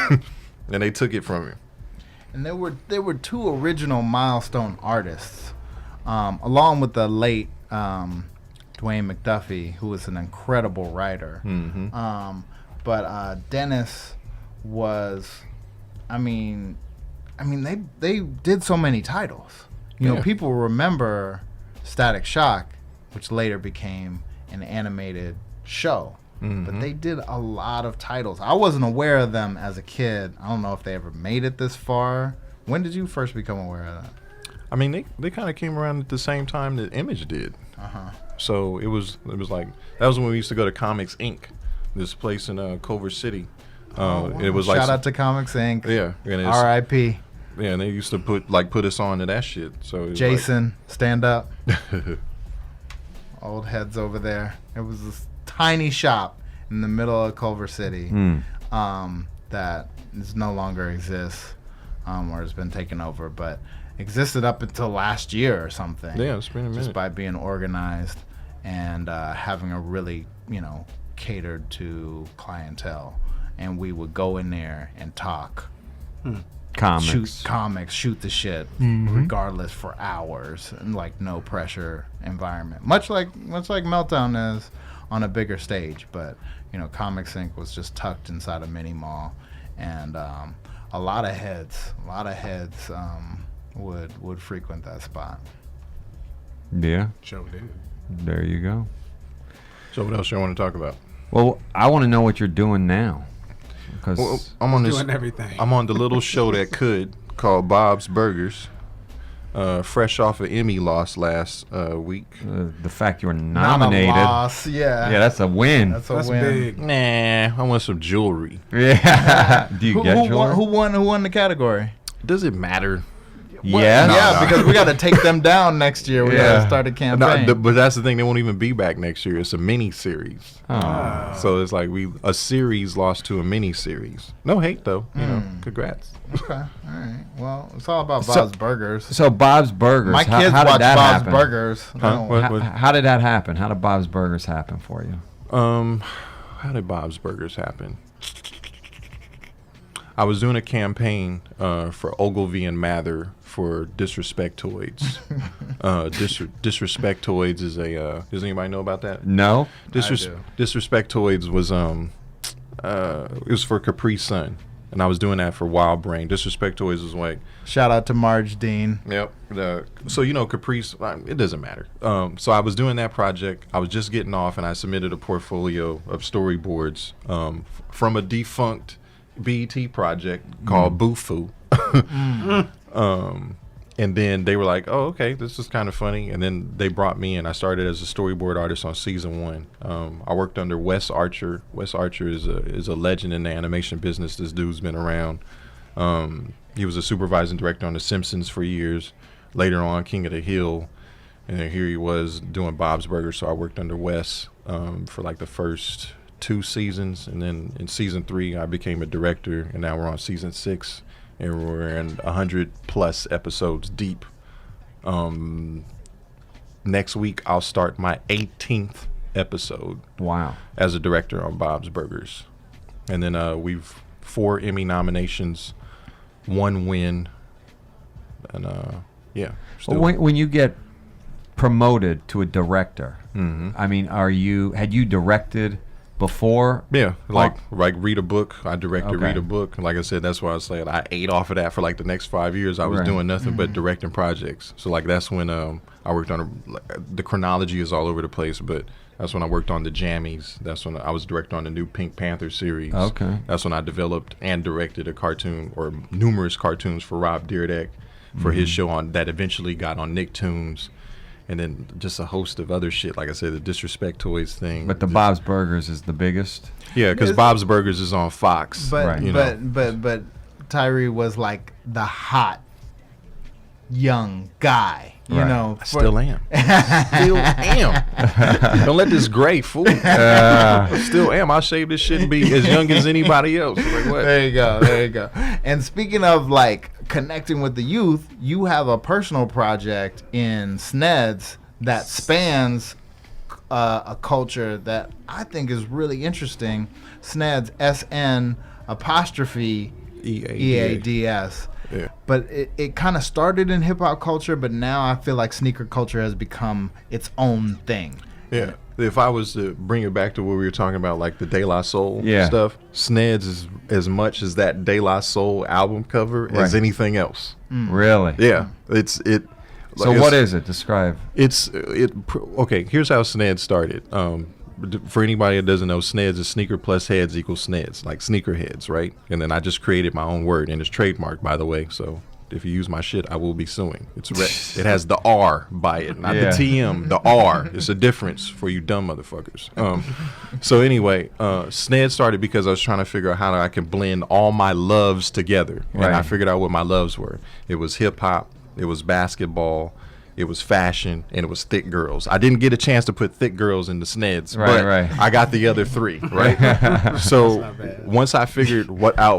And they took it from him. And there were two original Milestone artists, along with the late Dwayne McDuffie, who was an incredible writer. But Dennis was, I mean, they did so many titles. You know, people remember Static Shock, which later became an animated show. But they did a lot of titles. I wasn't aware of them as a kid. I don't know if they ever made it this far. When did you first become aware of that? I mean, they kind of came around at the same time that Image did. So it was like, that was when we used to go to Comics Inc., this place in Culver City. It was like Shout out to Comics Inc. Yeah. And R.I.P. Yeah, and they used to put us on to that shit. So it was Jason, stand up. Old heads over there. It was this tiny shop in the middle of Culver City that no longer exists, or has been taken over, but existed up until last year or something. Yeah, it's been a minute. Just by being organized and having a really, catered to clientele. And we would go in there and talk. Comics. Shoot the shit, regardless, for hours, and like no pressure environment. Much like Meltdown is on a bigger stage, but Comics Inc. was just tucked inside a mini mall, and a lot of heads would frequent that spot. Yeah. Sure did. There you go. So what else you want to talk about? Well, I want to know what you're doing now. Because I'm on Doing everything. I'm on the little show that could called Bob's Burgers. Fresh off an Emmy loss last week. the fact you were nominated. Not a loss, yeah. Yeah, that's a win. That's That's win. big. Nah, I want some jewelry. Yeah. Do you get jewelry? Who won the category? Does it matter? Yeah. Yeah, because we got to take them down next year. We got to start a campaign. But that's the thing; they won't even be back next year. It's a mini series, so it's like a series lost to a mini series. No hate though, Congrats. Okay, all right. Well, it's all about Bob's Burgers. So Bob's Burgers. My kids how did watch that Bob's happen? Burgers. Huh? What? How did that happen? How did Bob's Burgers happen for you? How did Bob's Burgers happen? I was doing a campaign for Ogilvy and Mather for Disrespectoids. Disrespectoids is a. Does anybody know about that? No. do. Disrespectoids was It was for Capri Sun, and I was doing that for Wild Brain. Disrespect Toys was like. Shout out to Marge Dean. Yep. So Capri's, it doesn't matter. So I was doing that project. I was just getting off, and I submitted a portfolio of storyboards from a defunct BET project called Boo-Foo. And then they were like, "Oh, okay, this is kind of funny." And then they brought me in. I started as a storyboard artist on season 1. I worked under Wes Archer. Wes Archer is a legend in the animation business. This dude's been around. He was a supervising director on The Simpsons for years. Later on, King of the Hill. And then here he was doing Bob's Burgers. So I worked under Wes for like the first 2 seasons. And then in season 3, I became a director. And now we're on season 6. And we're in 100+ episodes deep. Next week, I'll start my 18th episode. Wow. As a director on Bob's Burgers. And then we've 4 Emmy nominations, 1 win, and yeah. Well, when you get promoted to a director, I mean, had you directed before? Yeah, like read a book. I directed Read a Book. Like I said, that's why I was saying I ate off of that for like the next 5 years. I was doing nothing but directing projects. So like that's when I worked on the chronology is all over the place, but that's when I worked on the Jammies. That's when I was director on the new Pink Panther series. Okay. That's when I developed and directed a cartoon or numerous cartoons for Rob Dyrdek for his show on that eventually got on Nicktoons. And then just a host of other shit, like I said, the Disrespect Toys thing. But the Bob's Burgers is the biggest. Yeah, because Bob's Burgers is on Fox. But but Tyree was like the hot young guy. You know, I still am. Still am. Don't let this gray fool. Still am. I'll shave this shit and be as young as anybody else. Like, what? There you go. There you go. And speaking of like connecting with the youth, you have a personal project in Sn'eads that spans a culture that I think is really interesting. Sn'eads, SN apostrophe EADS. Yeah. But it kind of started in hip hop culture, but now I feel like sneaker culture has become its own thing. Yeah. If I was to bring it back to what we were talking about, like the De La Soul stuff, Sn'eads is as much as that De La Soul album cover as anything else. Really? Yeah. So what is it? Describe. Okay, here's how Sn'eads started. For anybody that doesn't know, Sn'eads is sneaker plus heads equals Sn'eads, like sneaker heads, right? And then I just created my own word, and it's trademarked, by the way. So if you use my shit, I will be suing. It has the R by it, not the TM, the R. It's a difference for you dumb motherfuckers. So anyway, Sn'eads started because I was trying to figure out how I can blend all my loves together. And I figured out what my loves were. It was hip hop, it was basketball, it was fashion, and it was thick girls. I didn't get a chance to put thick girls in the Sn'eads, but I got the other 3, right? So once I figured what I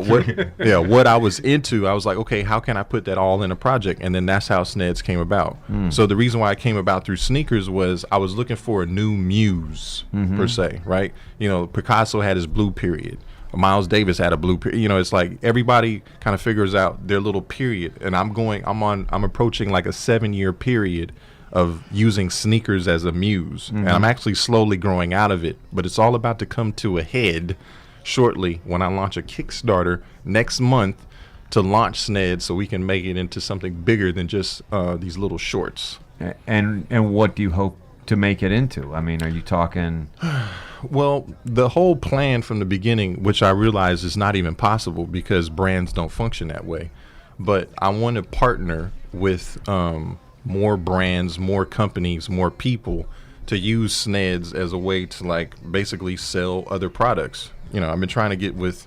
was into, I was like, okay, how can I put that all in a project? And then that's how Sn'eads came about. So the reason why it came about through sneakers was I was looking for a new muse, per se, right? You know, Picasso had his blue period. Miles Davis had a blue period. You know, it's like everybody kind of figures out their little period, and I'm approaching like a 7-year period of using sneakers as a muse, and I'm actually slowly growing out of it, but it's all about to come to a head shortly when I launch a Kickstarter next month to launch Sn'eads so we can make it into something bigger than just these little shorts. And what do you hope to make it into? I mean, are you talking... Well, the whole plan from the beginning, which I realize is not even possible because brands don't function that way, but I want to partner with more brands, more companies, more people to use Sn'eads as a way to like basically sell other products. You know, I've been trying to get with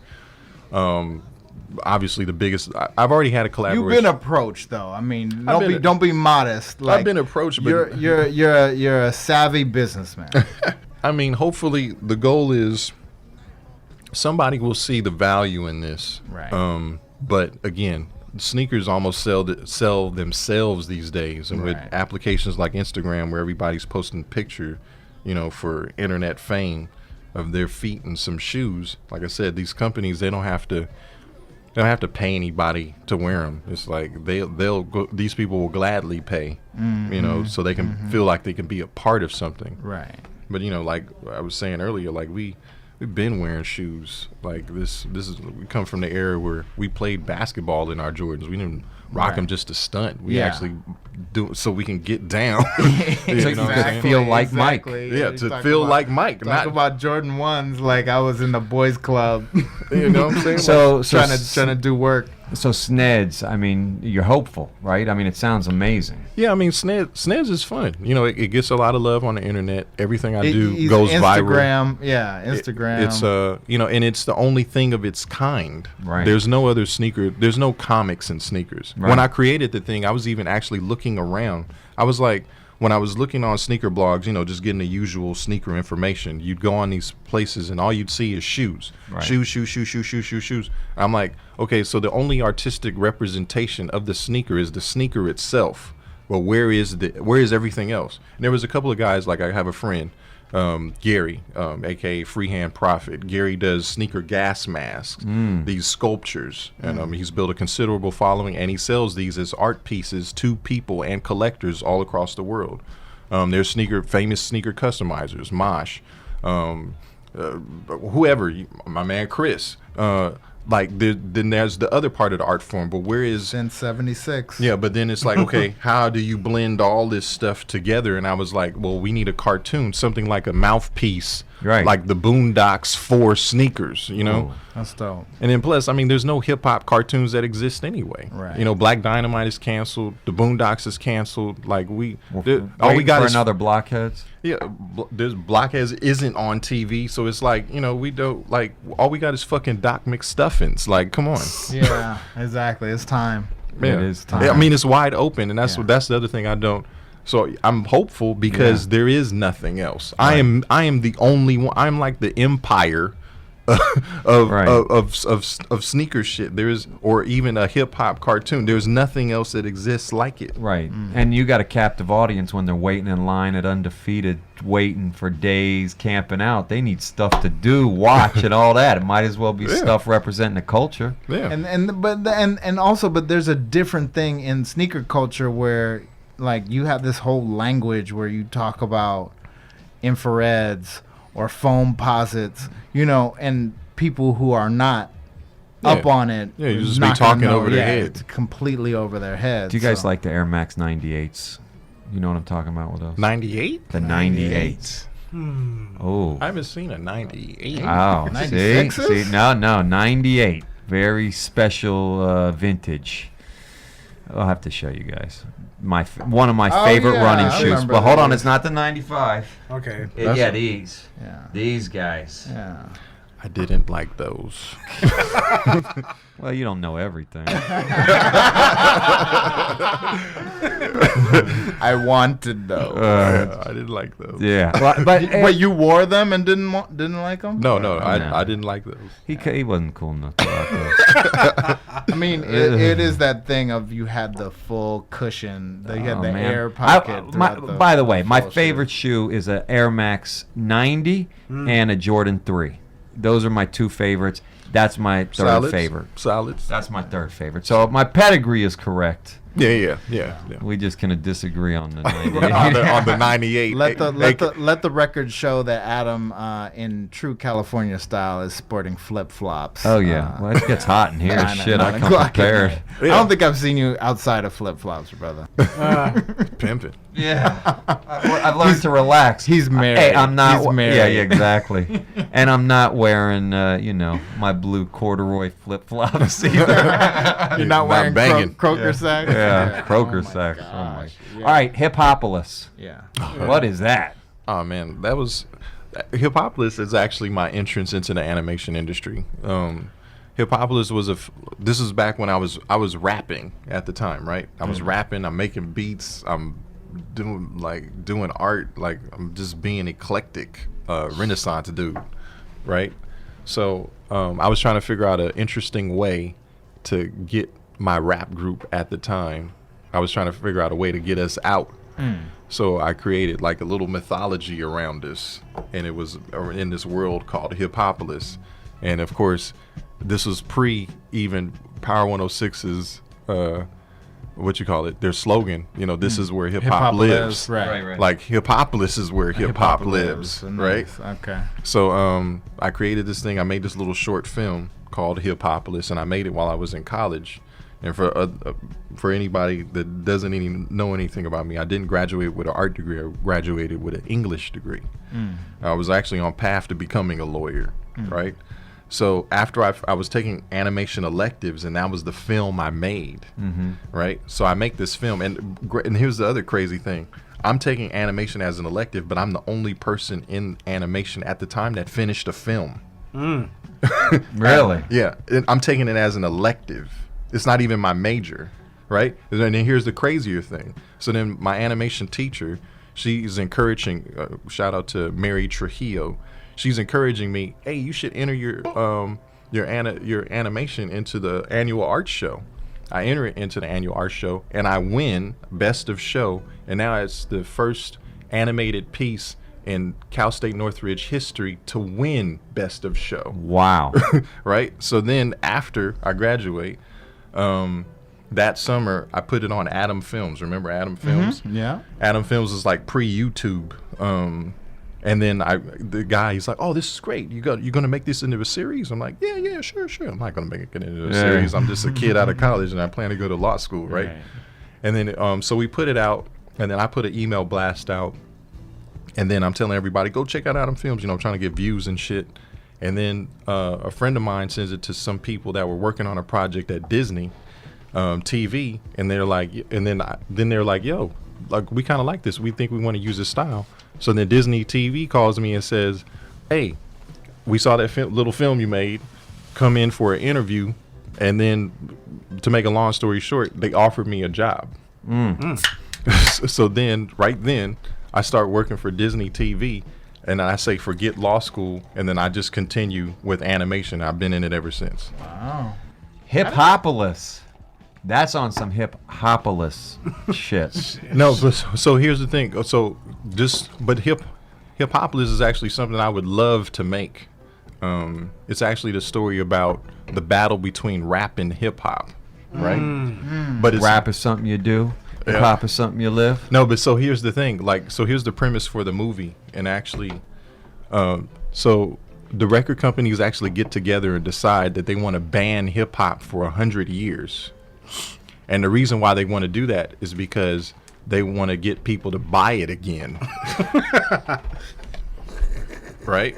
obviously the biggest. I've already had a collaboration. You've been approached though. I mean, don't be modest. Like, I've been approached, but you're a savvy businessman. I mean, hopefully the goal is somebody will see the value in this. Right. But again, sneakers almost sell themselves these days, and with applications like Instagram where everybody's posting picture, you know, for internet fame of their feet and some shoes. Like I said, these companies, they don't have to pay anybody to wear them. It's like they'll go, these people will gladly pay, you know, so they can feel like they can be a part of something. Right. But, you know, like I was saying earlier, like we we've been wearing shoes like this. This is we come from the era where we played basketball in our Jordans. We didn't rock them just to stunt. We actually do so we can get down. So you could feel like Mike. Yeah, to feel like Mike. Talk about Jordan 1s like I was in the boys club. You know what I'm saying? So trying to do work. So Sn'eads, I mean, you're hopeful, right? I mean, it sounds amazing. Yeah, I mean, Sn'eads is fun. You know, it gets a lot of love on the internet. Everything I do goes Instagram, viral. Instagram. It's you know, and it's the only thing of its kind. Right. There's no other sneaker. There's no comics in sneakers. Right. When I created the thing, I was even actually looking around. I was like, when I was looking on sneaker blogs, you know, just getting the usual sneaker information, you'd go on these places and all you'd see is shoes. Right. Shoes. I'm like, okay, so the only artistic representation of the sneaker is the sneaker itself. Well, where is everything else? And there was a couple of guys, like I have a friend, Gary, aka Freehand Prophet. Gary does sneaker gas masks, these sculptures, and he's built a considerable following, and he sells these as art pieces to people and collectors all across the world. There's famous sneaker customizers, Mosh, whoever, my man Chris. Then there's the other part of the art form, but where is since 76? Yeah, but then it's like, okay, how do you blend all this stuff together? And I was like, well, we need a cartoon, something like a mouthpiece, right? Like the Boondocks for sneakers, you know? Ooh, that's dope. And then plus, I mean, there's no hip hop cartoons that exist anyway. Right. You know, Black Dynamite is canceled, the Boondocks is canceled. Like all we got is another Blockheads. Yeah, there's Blockheads isn't on TV, so it's like, you know, we don't like all we got is fucking Doc McStuffins. Like, come on. Yeah, exactly. It's time. Yeah. It is time. I mean, it's wide open, and that's the other thing I don't. So I'm hopeful because there is nothing else. Right. I am the only one. I'm like the empire of sneaker shit. Or even a hip hop cartoon. There's nothing else that exists like it. Right. And you got a captive audience when they're waiting in line at Undefeated, waiting for days, camping out. They need stuff to do, watch, and all that. It might as well be stuff representing the culture. Yeah. And also, but there's a different thing in sneaker culture where, like, you have this whole language where you talk about infrareds or foam posits, you know, and people who are not up on it. Yeah, you just be talking over their head. It's completely over their heads. Do you guys like the Air Max 98s? You know what I'm talking about with those? 98? The 98s. Oh. I haven't seen a 98. Oh, see, no, 98. Very special vintage. I'll have to show you guys. One of my favorite running shoes. But hold on, it's not the 95. Okay. These. Yeah. These guys. Yeah. I didn't like those. Well, you don't know everything. I wanted those. I didn't like those. Yeah. But you wore them and didn't like them? No, I didn't like those. He wasn't cool enough to like those. I mean, it is that thing of you had the full cushion. You had the air pocket. By the way, my favorite shoe is an Air Max 90 and a Jordan 3. Those are my two favorites. That's my third favorite. Solids. That's my third favorite. So my pedigree is correct. Yeah. We just kind of disagree on the 98. on the 98. Let the record show that Adam, in true California style, is sporting flip flops. Oh yeah, well it gets hot in here. Shit, I come prepared. I don't think I've seen you outside of flip flops, brother. Pimping. Yeah, I've learned to relax. He's married. Hey, I'm not. He's married. Yeah, exactly. And I'm not wearing, my blue corduroy flip flops either. You're not wearing croaker sacks. Yeah, croaker sacks. Oh my. Yeah. All right, Hip-Hopolis. Yeah. What is that? Oh man, that was Hip-Hopolis is actually my entrance into the animation industry. Hip-Hopolis was this is back when I was rapping at the time, right? I was rapping, I'm making beats, I'm doing art, like I'm just being eclectic, Renaissance dude, right? So I was trying to figure out an interesting way to get my rap group at the time. I was trying to figure out a way to get us out. So I created like a little mythology around us, and it was in this world called Hip-Hopolis. And of course, this was pre even Power 106's what you call it, their slogan, you know, this is where hip Hip-hop hop lives. right. Like Hip-Hopolis is where hip hop lives, right? Nice. Okay. So I created this thing. I made this little short film called Hip-Hopolis, and I made it while I was in college. And for anybody that doesn't even know anything about me, I didn't graduate with an art degree. I graduated with an English degree. I was actually on path to becoming a lawyer, right? So after I was taking animation electives, and that was the film I made, right? So I make this film, and here's the other crazy thing. I'm taking animation as an elective, but I'm the only person in animation at the time that finished a film. Really? Yeah, and I'm taking it as an elective. It's not even my major, right? And then here's the crazier thing. So then my animation teacher, she's encouraging, shout out to Mary Trujillo, she's encouraging me, hey, you should enter your animation into the annual art show. I enter it into the annual art show, and I win Best of Show, and now it's the first animated piece in Cal State Northridge history to win Best of Show. Wow. Right? So then after I graduate, that summer I put it on Atom Films. Remember Atom Films? Yeah. Atom Films is like pre-YouTube. And then the guy, he's like, "Oh, this is great. You're gonna make this into a series?" I'm like, "Yeah, sure. I'm not gonna make it into a series. I'm just a kid out of college, and I plan to go to law school, right?" And then so we put it out, and then I put an email blast out, and then I'm telling everybody, "Go check out Atom Films." You know, I'm trying to get views and shit. And then a friend of mine sends it to some people that were working on a project at Disney TV, and they're like, and then they're like, "Yo, like we kind of like this. We think we want to use this style." So then Disney TV calls me and says, "Hey, we saw that little film you made. Come in for an interview." And then, to make a long story short, they offered me a job. So then, right then, I start working for Disney TV, and I say, forget law school, and then I just continue with animation. I've been in it ever since. Wow. Hip-Hopolis. That's on some Hip-Hopolis shit. No, but so here's the thing. So Hip-Hopolis is actually something I would love to make. It's actually the story about the battle between rap and hip hop, right? But it's, Rap is something you do. Hip Yeah. hop is something you live. No, but so here's the thing. Like, so here's the premise for the movie, and actually, so the record companies actually get together and decide that they want to ban hip hop for 100 years. And the reason why they want to do that is because they want to get people to buy it again. Right?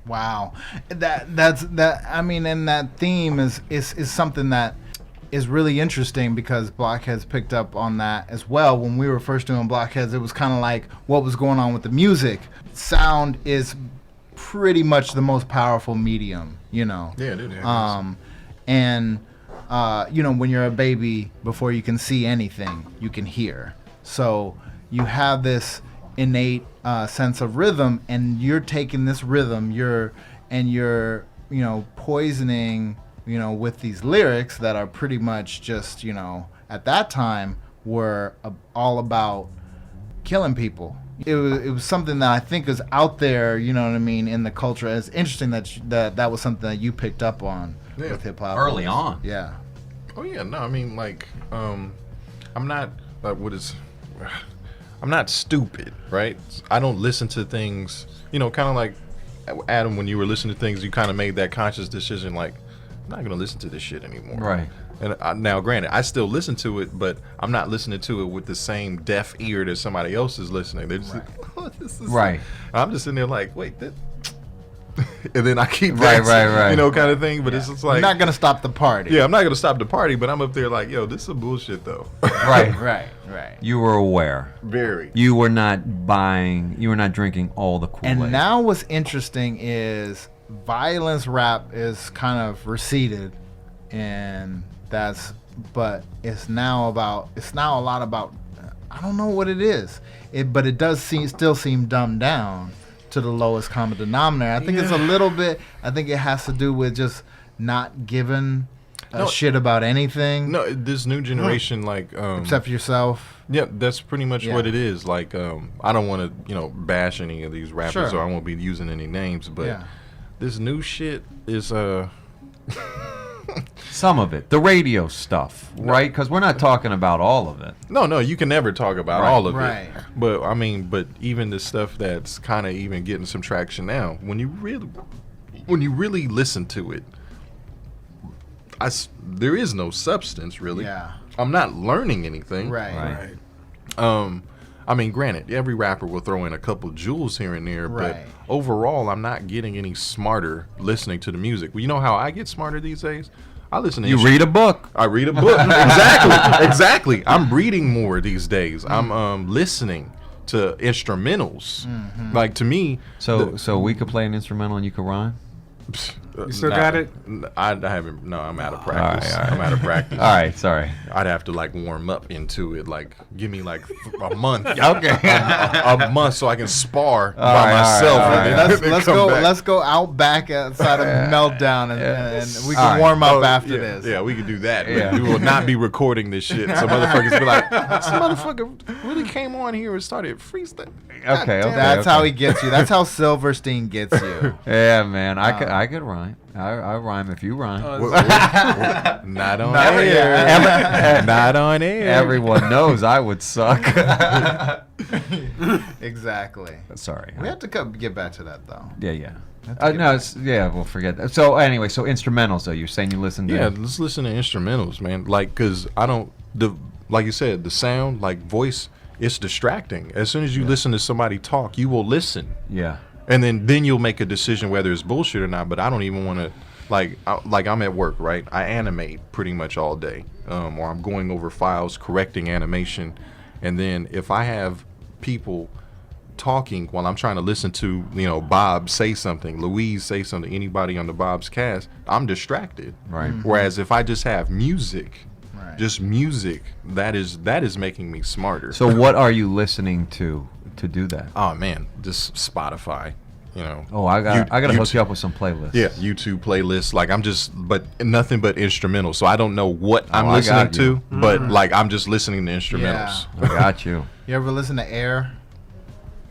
Wow. I mean, and that theme is something that is really interesting because Blockheads picked up on that as well. When we were first doing Blockheads, it was kind of like what was going on with the music. Sound is pretty much the most powerful medium, you know. Yeah, dude. And you know, when you're a baby, before you can see anything, you can hear. So you have this innate sense of rhythm, and you're taking this rhythm, you're you know, poisoning, you know, with these lyrics that are pretty much just, you know, at that time were all about killing people. It was something that I think is out there, you know what I mean, in the culture. It's interesting that was something that you picked up on with hip hop Early on. Yeah. Oh yeah, no, I mean, like, I'm not I'm not stupid, right? I don't listen to things, you know, kind of like Adam, when you were listening to things, you kind of made that conscious decision, like, I'm not gonna listen to this shit anymore. Right. And now, granted, I still listen to it, but I'm not listening to it with the same deaf ear that somebody else is listening. They're just like, oh, this is Right. I'm just sitting there like, wait, that. And then I keep Right, dancing, right. you know, kind of thing. But it's just like, You're not gonna stop the party. yeah, I'm not gonna stop the party, but I'm up there like, yo, this is some bullshit though. Right. Right. You were aware. Very. You were not drinking all the Kool-Aid. And now what's interesting is violence rap is kind of receded, and but it's now a lot about, I don't know what it is, but it does still seem dumbed down to the lowest common denominator. I think it's a little bit, I think it has to do with just not giving a shit about anything. No, this new generation, like, Except yourself. yeah, that's pretty much what it is. Like, I don't want to, bash any of these rappers, Sure. or I won't be using any names, but Yeah. this new shit is Some of it, the radio stuff, right? Because we're not talking about all of it. No, you can never talk about all of Right. it. But I mean, but even the stuff that's kind of even getting some traction now, when you really listen to it, there is no substance really. Yeah. I'm not learning anything. Right. I mean, granted, every rapper will throw in a couple jewels here and there, Right. but overall, I'm not getting any smarter listening to the music. Well, you know how I get smarter these days? I listen to You read a book. I read a book. Exactly. I'm reading more these days. I'm listening to instrumentals. Like to me, So we could play an instrumental and you could rhyme? You still got it? I haven't. No, I'm out of practice. All right. I'm out of practice. All right, sorry. I'd have to like warm up into it. Like give me like a month. Okay. a month so I can spar by right, myself. all right, and all then Let's come go. back. Let's go out back outside of Meltdown, and we can All right. warm up Oh, after yeah, this. Yeah, we can do that. Yeah. We will not be recording this shit. Some motherfuckers be like, this motherfucker really came on here and started freestyle. Okay. That's how he gets you. That's how Silverstein gets you. Yeah, man. I could rhyme. I rhyme if you rhyme. Not on Not air. Not on air. Everyone knows I would suck. Exactly. Sorry. We have to get back to that though. Yeah. Have to get No, we'll forget that. So anyway, so instrumentals though. You're saying you listen to? Yeah, let's listen to instrumentals, man. Like, cause like you said, the sound, like voice, it's distracting. As soon as you listen to somebody talk, you will listen. Yeah. And then you'll make a decision whether it's bullshit or not. But I don't even want to, like I'm at work, right? I animate pretty much all day, or I'm going over files, correcting animation, and then if I have people talking while I'm trying to listen to, Bob say something, Louise say something, anybody on the Bob's cast, I'm distracted. Right. Whereas if I just have music, Right. just music, that is making me smarter. So what are you listening to do that? Oh man, just Spotify, Oh, I gotta hook you up with some playlists. Yeah, YouTube playlists. Like but nothing but instrumentals. So I don't know what I'm I listening got you. to, but like I'm just listening to instrumentals. I got you. You ever listen to Air?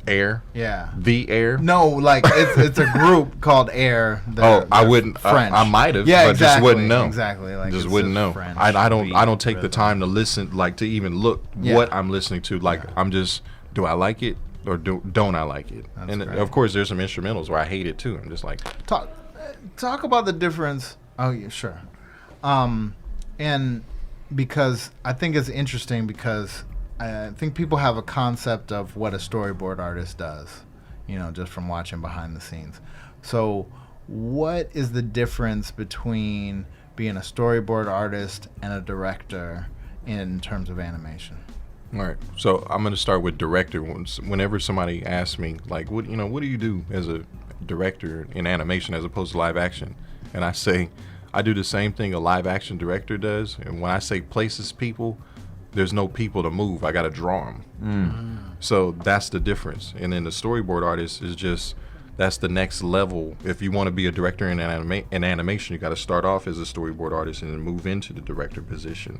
Air, Yeah. the Air. No, like it's a group called Air. I wouldn't. French. I might have, Yeah, but exactly. just wouldn't know. Exactly. Like Just it's wouldn't a know. French I don't beat take the rhythm. time to listen, like to even look Yeah. what I'm listening to. Like I'm just, do I like it or don't I like it? That's And great. of course, there's some instrumentals where I hate it too. I'm just like, Talk about the difference. Oh yeah, sure. And because I think it's interesting because I think people have a concept of what a storyboard artist does, just from watching behind the scenes. So, what is the difference between being a storyboard artist and a director in terms of animation? all right. So I'm gonna start with director. Whenever somebody asks me, like, what do you do as a director in animation as opposed to live action? And I say, I do the same thing a live action director does. And when I say places people, there's no people to move. I gotta draw them. So that's the difference. And then the storyboard artist is just, that's the next level. If you want to be a director in animation, you got to start off as a storyboard artist and then move into the director position.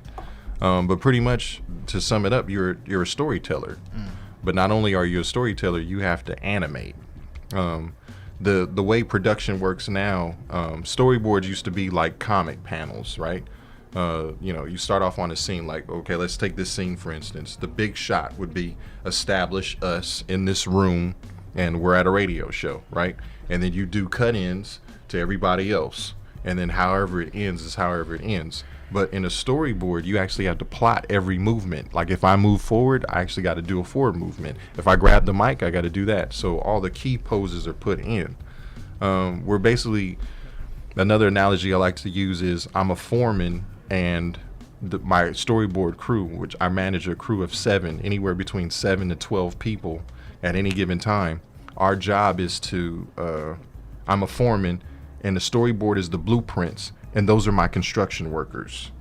But pretty much, to sum it up, you're a storyteller. But not only are you a storyteller, you have to animate. The way production works now, storyboards used to be like comic panels, right? You start off on a scene like, okay, let's take this scene for instance. The big shot would be establish us in this room and we're at a radio show, right? And then you do cut-ins to everybody else. And then however it ends is however it ends. But in a storyboard, you actually have to plot every movement. Like if I move forward, I actually got to do a forward movement. If I grab the mic, I got to do that. So all the key poses are put in. We're basically, another analogy I like to use is I'm a foreman and my storyboard crew, which I manage a crew of 7, anywhere between 7 to 12 people at any given time. Our job is to, I'm a foreman and the storyboard is the blueprints. And those are my construction workers.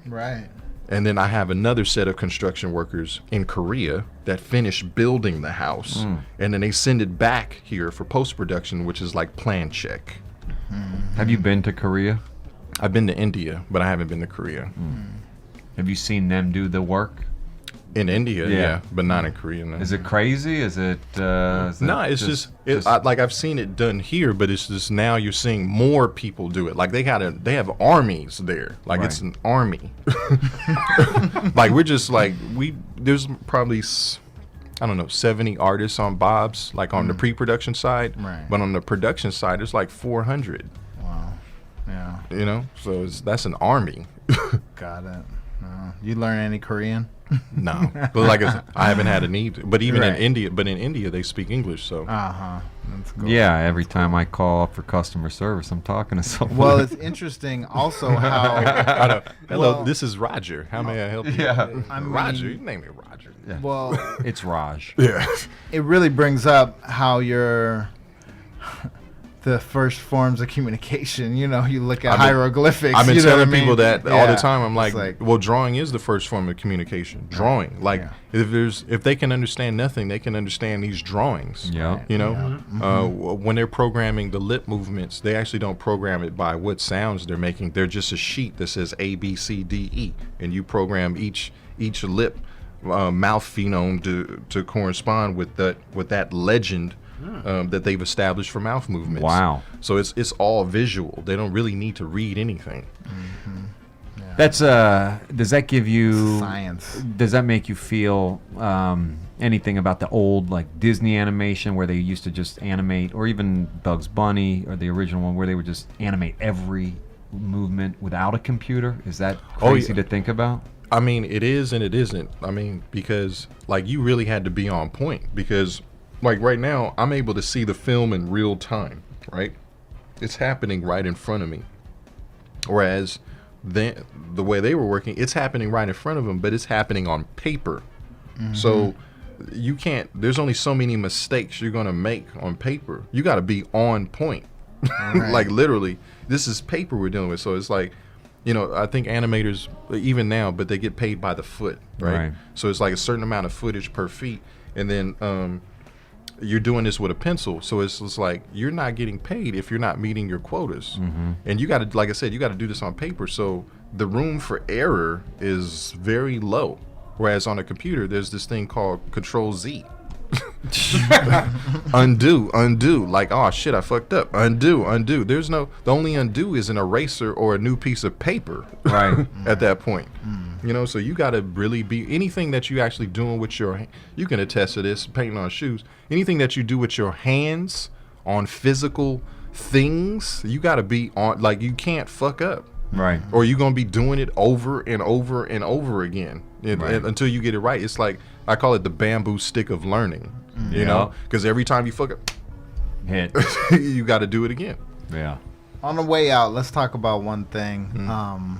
Right. And then I have another set of construction workers in Korea that finish building the house. And then they send it back here for post-production, which is like plan check. Have you been to Korea? I've been to India, but I haven't been to Korea. Have you seen them do the work? In India, yeah, but not in Korea. No. Is it crazy? Is it? No, it's just like I've seen it done here, but it's just now you're seeing more people do it. Like they have armies there. Like it's an army. Like we're just like there's probably 70 artists on Bob's, like on the pre-production side, but on the production side there's like 400. Wow. Yeah. You know, so that's an army. Got it. You learn any Korean? No, but like I haven't had a need to. But even in India they speak English, so that's cool. Yeah, every time I call up for customer service, I'm talking to someone. Well, it's interesting also how hello, this is Roger, how may I help you? Roger, you name me Roger. Yeah. Well, it's Raj. Yeah. It really brings up how the first forms of communication, you look at hieroglyphics. I've been telling people that all the time. I'm like, well, drawing is the first form of communication. Drawing, if they can understand nothing, they can understand these drawings. Yeah, when they're programming the lip movements, they actually don't program it by what sounds they're making. They're just a sheet that says A, B, C, D, E, and you program each lip mouth phenome to correspond with that legend. That they've established for mouth movements. Wow! So it's all visual. They don't really need to read anything. Yeah. That's does that give you science? Does that make you feel anything about the old like Disney animation where they used to just animate, or even Bugs Bunny or the original one where they would just animate every movement without a computer? Is that crazy to think about? I mean, it is and it isn't. I mean, because like you really had to be on point because. Like right now, I'm able to see the film in real time, right? It's happening right in front of me. Whereas the way they were working, it's happening right in front of them, but it's happening on paper. Mm-hmm. So you can't, there's only so many mistakes you're going to make on paper. You got to be on point. Right. Like literally, this is paper we're dealing with. So it's like, I think animators, even now, but they get paid by the foot, right? So it's like a certain amount of footage per feet. And then, you're doing this with a pencil, so it's like you're not getting paid if you're not meeting your quotas. Mm-hmm. And you got to, like I said, you got to do this on paper, so the room for error is very low. Whereas on a computer, there's this thing called Control Z. undo. Like, oh shit, I fucked up. Undo. The only undo is an eraser or a new piece of paper. Right. At that point. So you got to really be anything that you actually doing with you can attest to this, painting on shoes, anything that you do with your hands on physical things, you got to be on, like you can't fuck up. Right. Or you're going to be doing it over and over and over again and until you get it right. It's like, I call it the bamboo stick of learning, you know, because every time you fuck up, hit, you got to do it again. Yeah. On the way out, let's talk about one thing. Mm-hmm.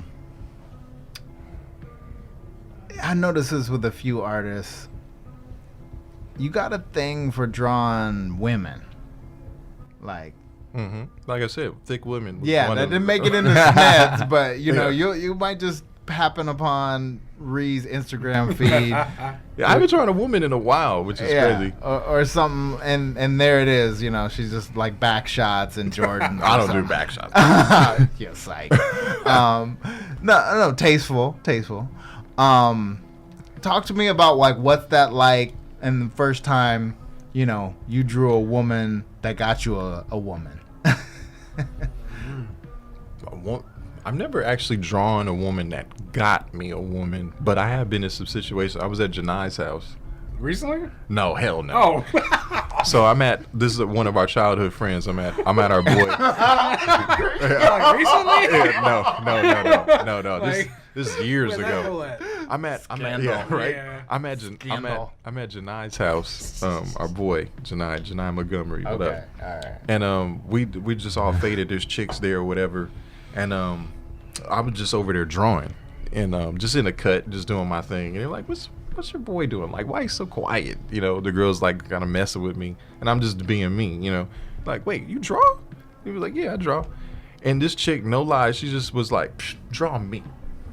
I noticed this with a few artists. You got a thing for drawing women, like. Mm-hmm. Like I said, thick women. Yeah, that didn't make it into Sn'eads, but you might just happen upon Ree's Instagram feed. Yeah, I haven't drawn a woman in a while, which is crazy. Or something, and there it is. She's just like back shots and Jordan. I don't do back shots. Yeah, psych. No, tasteful. Talk to me about like what's that like, and the first time you drew a woman that got you a woman. I've never actually drawn a woman that got me a woman, but I have been in some situations. I was at Janai's house. Recently? No, hell no. Oh. So this is one of our childhood friends. I'm at our boy. Like recently? Yeah, no. Like, this is years ago. I'm at Janai's house. Our boy Janai Montgomery. Okay, all right. And we just all faded. There's chicks there or whatever, and I was just over there drawing, and just in the cut, just doing my thing. And they're like, "What's your boy doing? Like, why he's so quiet?" The girl's like kind of messing with me, and I'm just being me. Like, wait, you draw? He was like, yeah, I draw. And this chick, no lie, she just was like, draw me.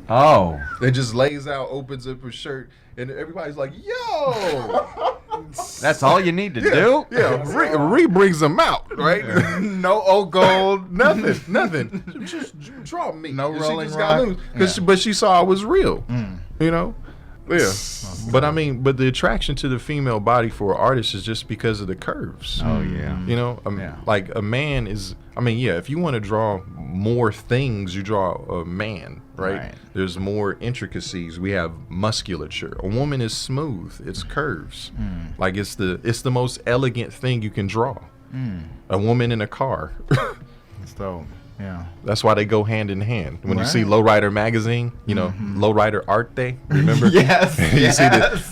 Oh. It just lays out, opens up her shirt, and everybody's like, yo! That's all you need to do? Yeah, Ree brings them out, right? No old gold, nothing. Just draw me. No rolling rock. But she saw I was real, Yeah, but I mean, but the attraction to the female body for an artist is just because of the curves. Oh yeah. You know, like a man is. I mean, yeah. If you want to draw more things, you draw a man, right? There's more intricacies. We have musculature. A woman is smooth. It's curves. Like it's the most elegant thing you can draw. A woman in a car. That's dope. Yeah. That's why they go hand in hand. When you see Lowrider magazine, you know, Lowrider Art Day, remember? Yes.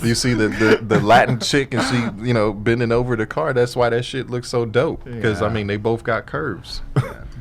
You see the Latin chick and she, you know, bending over the car. That's why that shit looks so dope. Because I mean, they both got curves.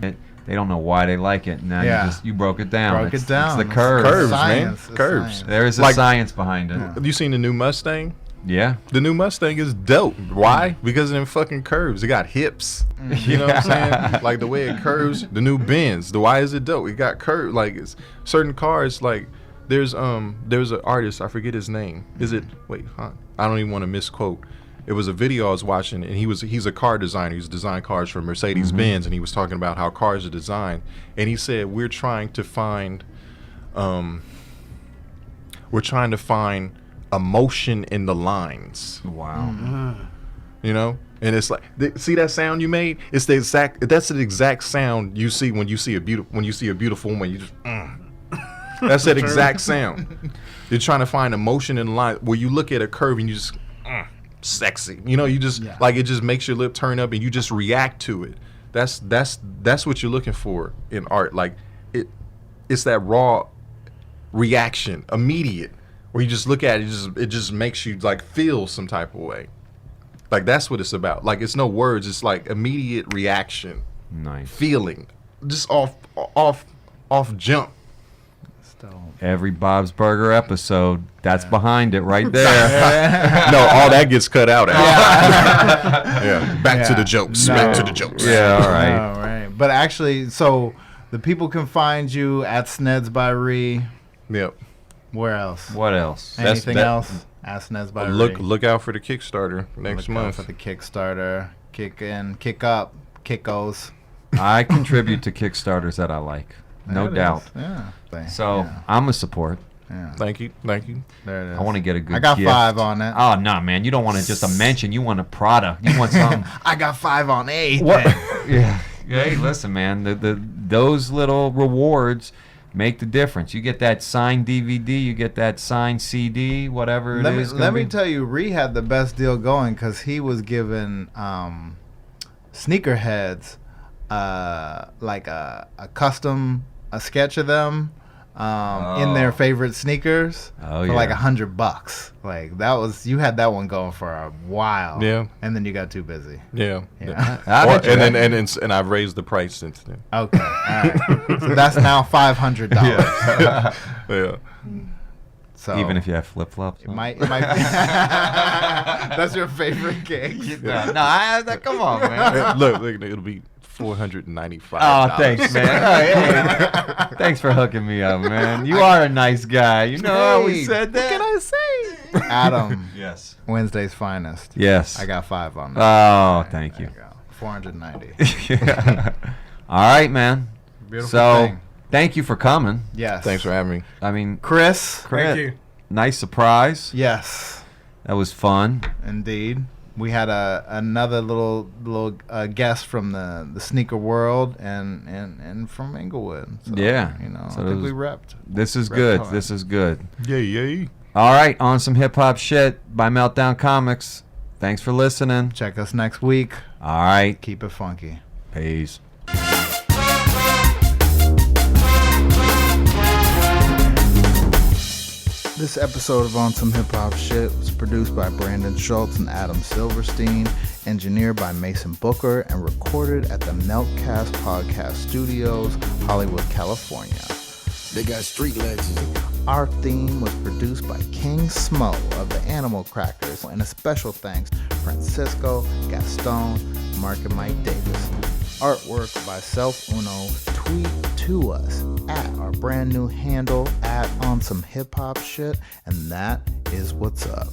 They don't know why they like it. Now you broke it down. It's the curves. Curves, science, man. Curves. There is a science behind it. Have you seen the new Mustang? Yeah. The new Mustang is dope. Why? Because of them fucking curves. It got hips. You know what I'm saying? Like the way it curves. The new Benz. Why is it dope? It got curves. Like it's certain cars. Like there's an artist. I forget his name. Is it? Wait, huh? I don't even want to misquote. It was a video I was watching, and he's a car designer. He's designed cars for Mercedes Benz, and he was talking about how cars are designed. And he said we're trying to find emotion in the lines. Wow. You know, and it's like, see that sound you made? That's the exact sound you see when you see a beautiful woman. You just that's that exact sound. You're trying to find emotion in the line where you look at a curve and you just sexy. You know, you just like it just makes your lip turn up and you just react to it. That's what you're looking for in art. Like it's that raw reaction, immediate. Where you just look at it, it just makes you like feel some type of way. Like that's what it's about. Like it's no words. It's like immediate reaction, feeling, just off jump. Every Bob's Burger episode, that's behind it right there. No, all that gets cut out. Back to the jokes. Back to the jokes. Yeah, all right. All right. But actually, so the people can find you at Sn'eads by Ree. Yep. Where else? What else? Anything else? Ask Sn'eads by Ree. Look out for the Kickstarter next month. Look out for the Kickstarter. Kick in, kick up, kickos. I contribute to Kickstarters that I like. No doubt. Yeah. So I'm a support. Yeah. Thank you. There it is. I want to get a good I got gift. 5 on it. Oh, no, man. You don't want to just a mention. You want a product. You want something. I got 5 on 8. What? Yeah. Hey, listen, man. Those little rewards make the difference. You get that signed DVD. You get that signed CD, whatever it is. Let me tell you, Ree had the best deal going because he was giving sneakerheads like a custom sketch of them in their favorite sneakers for like $100. Like that was, you had that one going for a while. Yeah. And then you got too busy. Yeah. And I've raised the price since then. Okay. All right. So that's now $500. Yeah. So even if you have flip flops. it might be that's your favorite gig. Come on, man. Look, it'll be $495. Oh, thanks, man. Thanks for hooking me up, man. You are a nice guy. You know how we said that. What can I say? Adam. Yes. Wednesday's finest. Yes. I got 5 on that. Oh, thank you. $490. All right, man. Beautiful thing. Thank you for coming. Yes. Thanks for having me. I mean, Chris. Thank you. Nice surprise. Yes. That was fun. Indeed. We had another little guest from the sneaker world and from Inglewood. So, yeah. You know, So I think we repped. This is good. hard. This is good. Yay. All right, on some hip hop shit by Meltdown Comics. Thanks for listening. Check us next week. All right. Keep it funky. Peace. This episode of On Some Hip Hop Shit was produced by Brandon Schultz and Adam Silverstein, engineered by Mason Booker, and recorded at the Meltcast Podcast Studios, Hollywood, California. They got street legends. Our theme was produced by King Smo of the Animal Crackers, and a special thanks to Francisco, Gaston, Mark, and Mike Davis. Artwork by Self Uno. Tweet to us at our brand new handle at On Some Hip Hop Shit, and that is what's up.